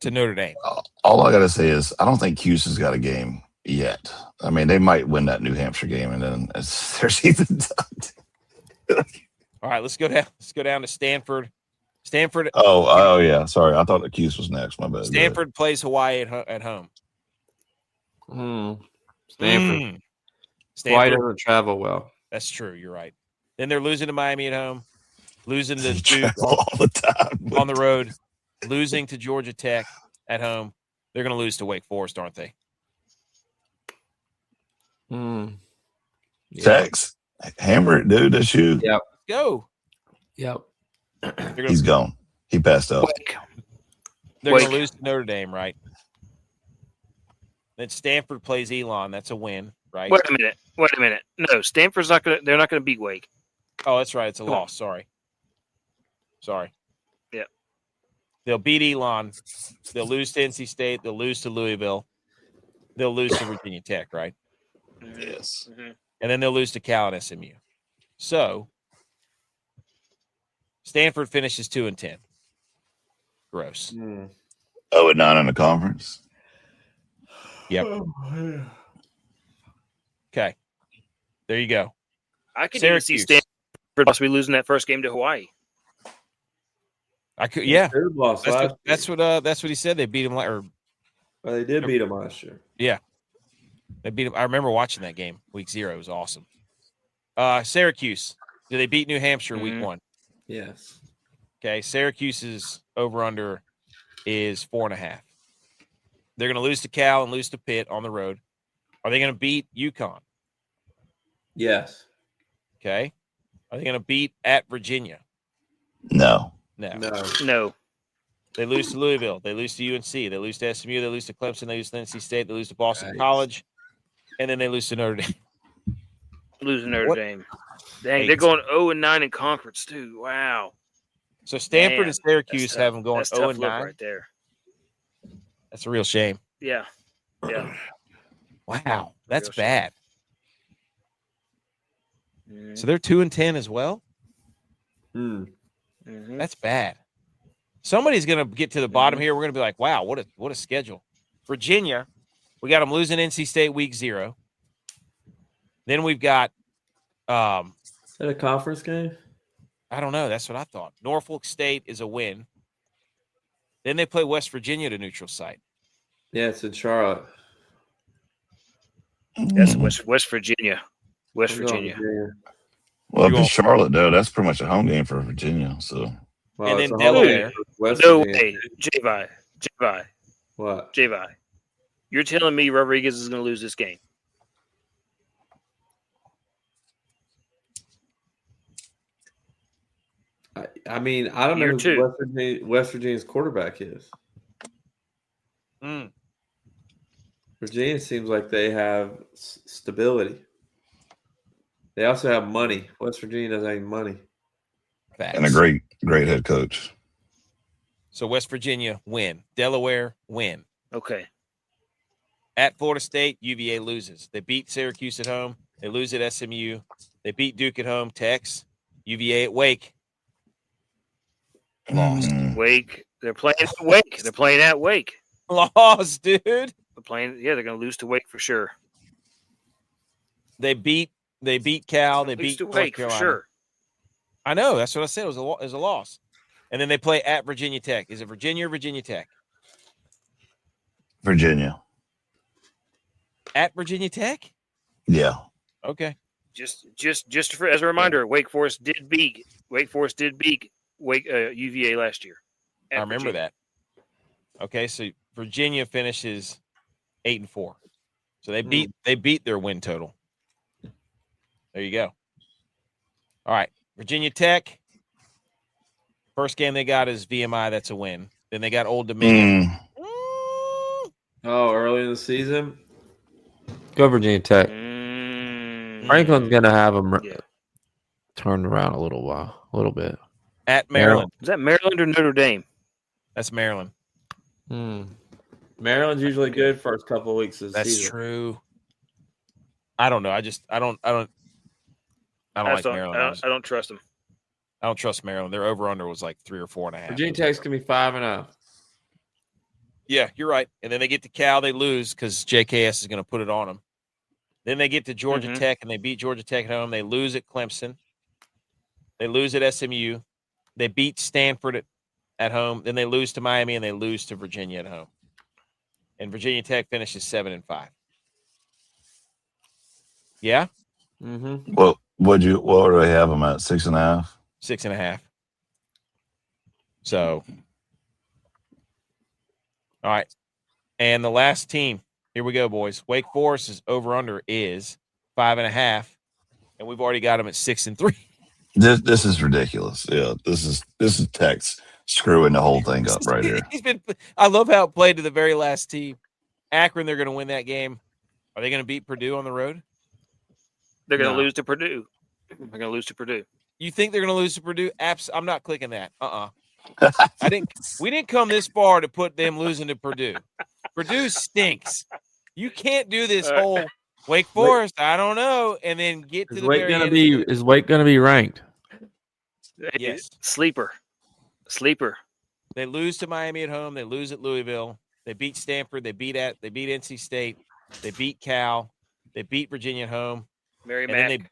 to Notre Dame. All I got to say is I don't think Cuse has got a game yet. I mean, they might win that New Hampshire game, and then their season's done. All right, let's go down. Let's go down to Stanford. Stanford. Oh yeah. Sorry, I thought the Cuse was next. My bad. Stanford plays Hawaii at home. Stanford. Stanford Hawaii doesn't travel well. That's true. You're right. Then they're losing to Miami at home, losing to Duke all the time on the road, losing to Georgia Tech at home. They're going to lose to Wake Forest, aren't they? Tex, hammer it, dude. That's you. Yep. Go. Yep. He's gone. He passed out. They're going to lose to Notre Dame, right? Then Stanford plays Elon. That's a win, right? Wait a minute. No, Stanford's not going to. They're not going to beat Wake. Oh, that's right. It's a loss. Sorry. Yeah. They'll beat Elon. They'll lose to NC State. They'll lose to Louisville. They'll lose to Virginia Tech, right? Yes. And then they'll lose to Cal and SMU. So Stanford finishes 2-10. Gross. 0-9 in the conference. Yep. Okay. There you go. I could even see Stanford possibly losing that first game to Hawaii. I could, yeah. That's what he said. They beat him they did beat him last year. Yeah. They beat him. I remember watching that game, week 0. It was awesome. Syracuse. Did they beat New Hampshire week 1? Yes. Okay. Syracuse's over-under is 4.5. They're going to lose to Cal and lose to Pitt on the road. Are they going to beat UConn? Yes. Okay. Are they going to beat at Virginia? No. They lose to Louisville. They lose to UNC. They lose to SMU. They lose to Clemson. They lose to NC State. They lose to Boston College. And then they lose to Notre Dame. Losing Notre Dame. Dang, they're going 0-9 in conference, too. Wow. So Stanford and Syracuse have them going that's tough 0-9. look right there. That's a real shame. Yeah. Wow. That's bad. So they're 2-10 as well? That's bad. Somebody's going to get to the bottom here. We're going to be like, wow, what a schedule. Virginia, we got them losing NC State week 0. Then we've got Is that a conference game? I don't know. That's what I thought. Norfolk State is a win. Then they play West Virginia to neutral site. Yeah, it's in Charlotte. That's West Virginia. West Virginia. Well, if it's Charlotte, though, that's pretty much a home game for Virginia. So, and then Delaware. No way, J.Vi. What? J.Vi. You're telling me Rodriguez is going to lose this game? I mean, I don't know Year who two. West Virginia's quarterback is. Mm. Virginia seems like they have stability. They also have money. West Virginia doesn't have any money. Facts. And a great head coach. So West Virginia win. Delaware win. Okay. At Florida State, UVA loses. They beat Syracuse at home. They lose at SMU. They beat Duke at home. Tex. UVA at Wake. Lost. Wake. They're playing at Wake. They're playing at Wake. Lost, dude. They're playing. Yeah, they're going to lose to Wake for sure. They beat Cal. They Lose beat to North Wake for Carolina. sure. I know. That's what I said. It was a loss. And then they play at Virginia Tech. Is it Virginia or Virginia Tech? Virginia. At Virginia Tech? Yeah. Okay. Just for, as a reminder, Wake Forest did beat UVA last year. I remember that. Okay, so Virginia finishes 8-4. So they beat their win total. There you go. All right. Virginia Tech. First game they got is VMI. That's a win. Then they got Old Dominion. Oh, early in the season? Go Virginia Tech. Franklin's going to have them turned around a little bit. At Maryland. Is that Maryland or Notre Dame? That's Maryland. Maryland's usually good first couple of weeks of the season. That's true. I don't know. I don't like Maryland. I don't trust them. I don't trust Maryland. Their over-under was like 3 or 4.5. Virginia Tech's going to be 5-0. Yeah, you're right. And then they get to Cal, they lose because JKS is going to put it on them. Then they get to Georgia Tech, and they beat Georgia Tech at home. They lose at Clemson. They lose at SMU. They beat Stanford at home. Then they lose to Miami, and they lose to Virginia at home. And Virginia Tech finishes 7-5. Yeah? Mm-hmm. Well, what do they have them at? 6.5? 6.5. So, all right. And the last team, here we go, boys. Wake Forest's over-under is 5.5, and we've already got them at 6-3. This is ridiculous. Yeah, this is Tex screwing the whole thing up right here. I love how it played to the very last team. Akron, they're going to win that game. Are they going to beat Purdue on the road? They're going to lose to Purdue. They're going to lose to Purdue. You think they're going to lose to Purdue? I'm not clicking that. We didn't come this far to put them losing to Purdue. Purdue stinks. You can't do this whole Wake Forest, I don't know, and then get to the very end. Is Wake going to be ranked? Yes. Sleeper. They lose to Miami at home. They lose at Louisville. They beat Stanford. They beat NC State. They beat Cal. They beat Virginia at home. Merrimack.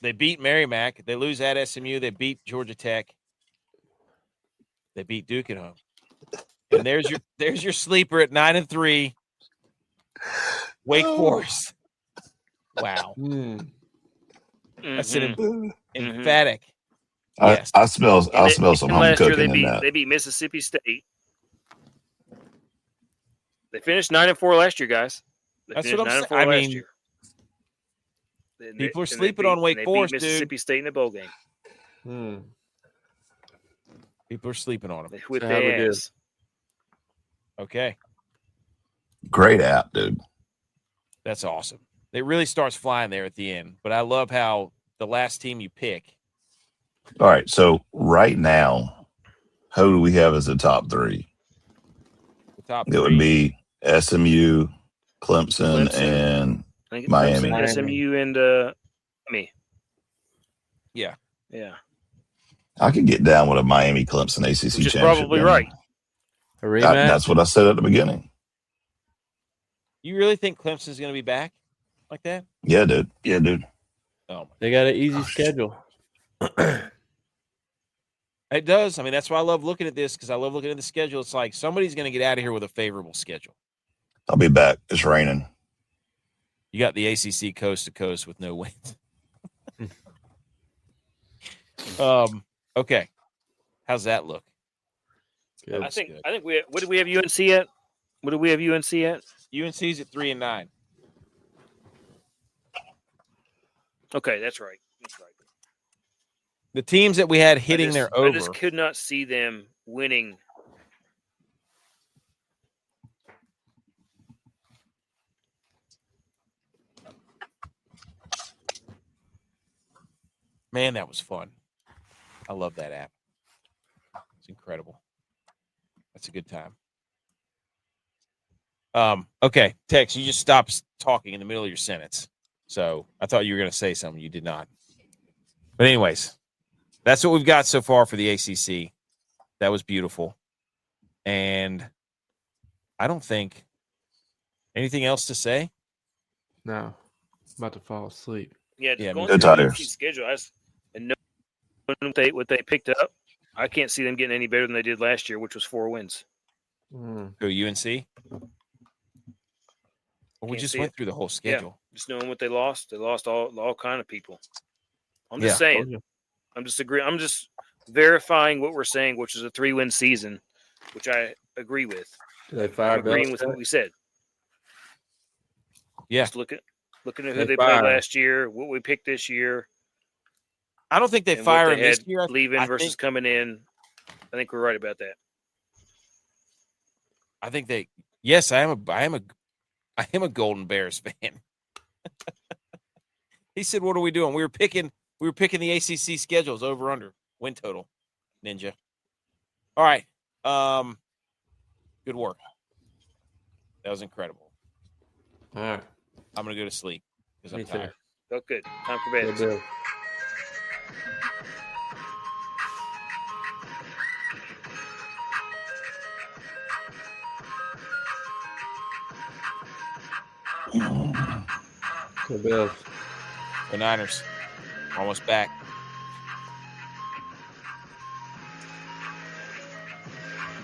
They beat Merrimack. They lose at SMU. They beat Georgia Tech. They beat Duke at home. And there's your sleeper at 9-3. Wake Forest. Wow. That's an emphatic. Yes. I smell some home cooking in that. They beat Mississippi State. They finished 9-4 last year, guys. That's what I'm saying. I mean, people are sleeping on Wake Forest, dude. Mississippi State in the bowl game. People are sleeping on them. With their ass. Okay. Great app, dude. That's awesome. It really starts flying there at the end. But I love how the last team you pick. All right. So right now, who do we have as the top three? The top it would be SMU, Clemson, and Miami. Clemson, SMU, and me. Yeah. I could get down with a Miami Clemson ACC Which is championship. Probably game. right. A rematch? That's what I said at the beginning. You really think Clemson's going to be back like that? Yeah, dude. Oh, they got an easy schedule. It does. I mean, that's why I love looking at this because I love looking at the schedule. It's like somebody's going to get out of here with a favorable schedule. I'll be back. It's raining. You got the ACC coast to coast with no wins. Okay. How's that look? Good. I think what do we have UNC at? UNC's at 3-9. Okay, that's right. The teams that we had hitting their over. I just could not see them winning. Man, that was fun. I love that app. It's incredible. That's a good time. Okay, Tex, you just stopped talking in the middle of your sentence. So I thought you were going to say something. You did not. But anyways, that's what we've got so far for the ACC. That was beautiful. And I don't think anything else to say. No, I'm about to fall asleep. Yeah, Yeah, going me through the too. ACC schedule, and know what they picked up. I can't see them getting any better than they did last year, which was 4 wins. Go UNC. Well, we just went through the whole schedule. Yeah, just knowing what they lost all kind of people. I'm just saying. I'm just verifying what we're saying, which is a 3-win season, which I agree with. Did they fire I'm agreeing with Belichick? what we said. Yeah. Just looking at who they played last year, what we picked this year. I don't think they fire him this year. Leaving versus coming in. I think we're right about that. I think they. Yes, I am a Golden Bears fan. He said, "What are we doing?" We were picking the ACC schedules over under win total. Ninja. All right. Good work. That was incredible. All right. I'm gonna go to sleep because I'm Me too. tired. Felt good. Time for bed. Good deal. Good deal. The Niners almost back.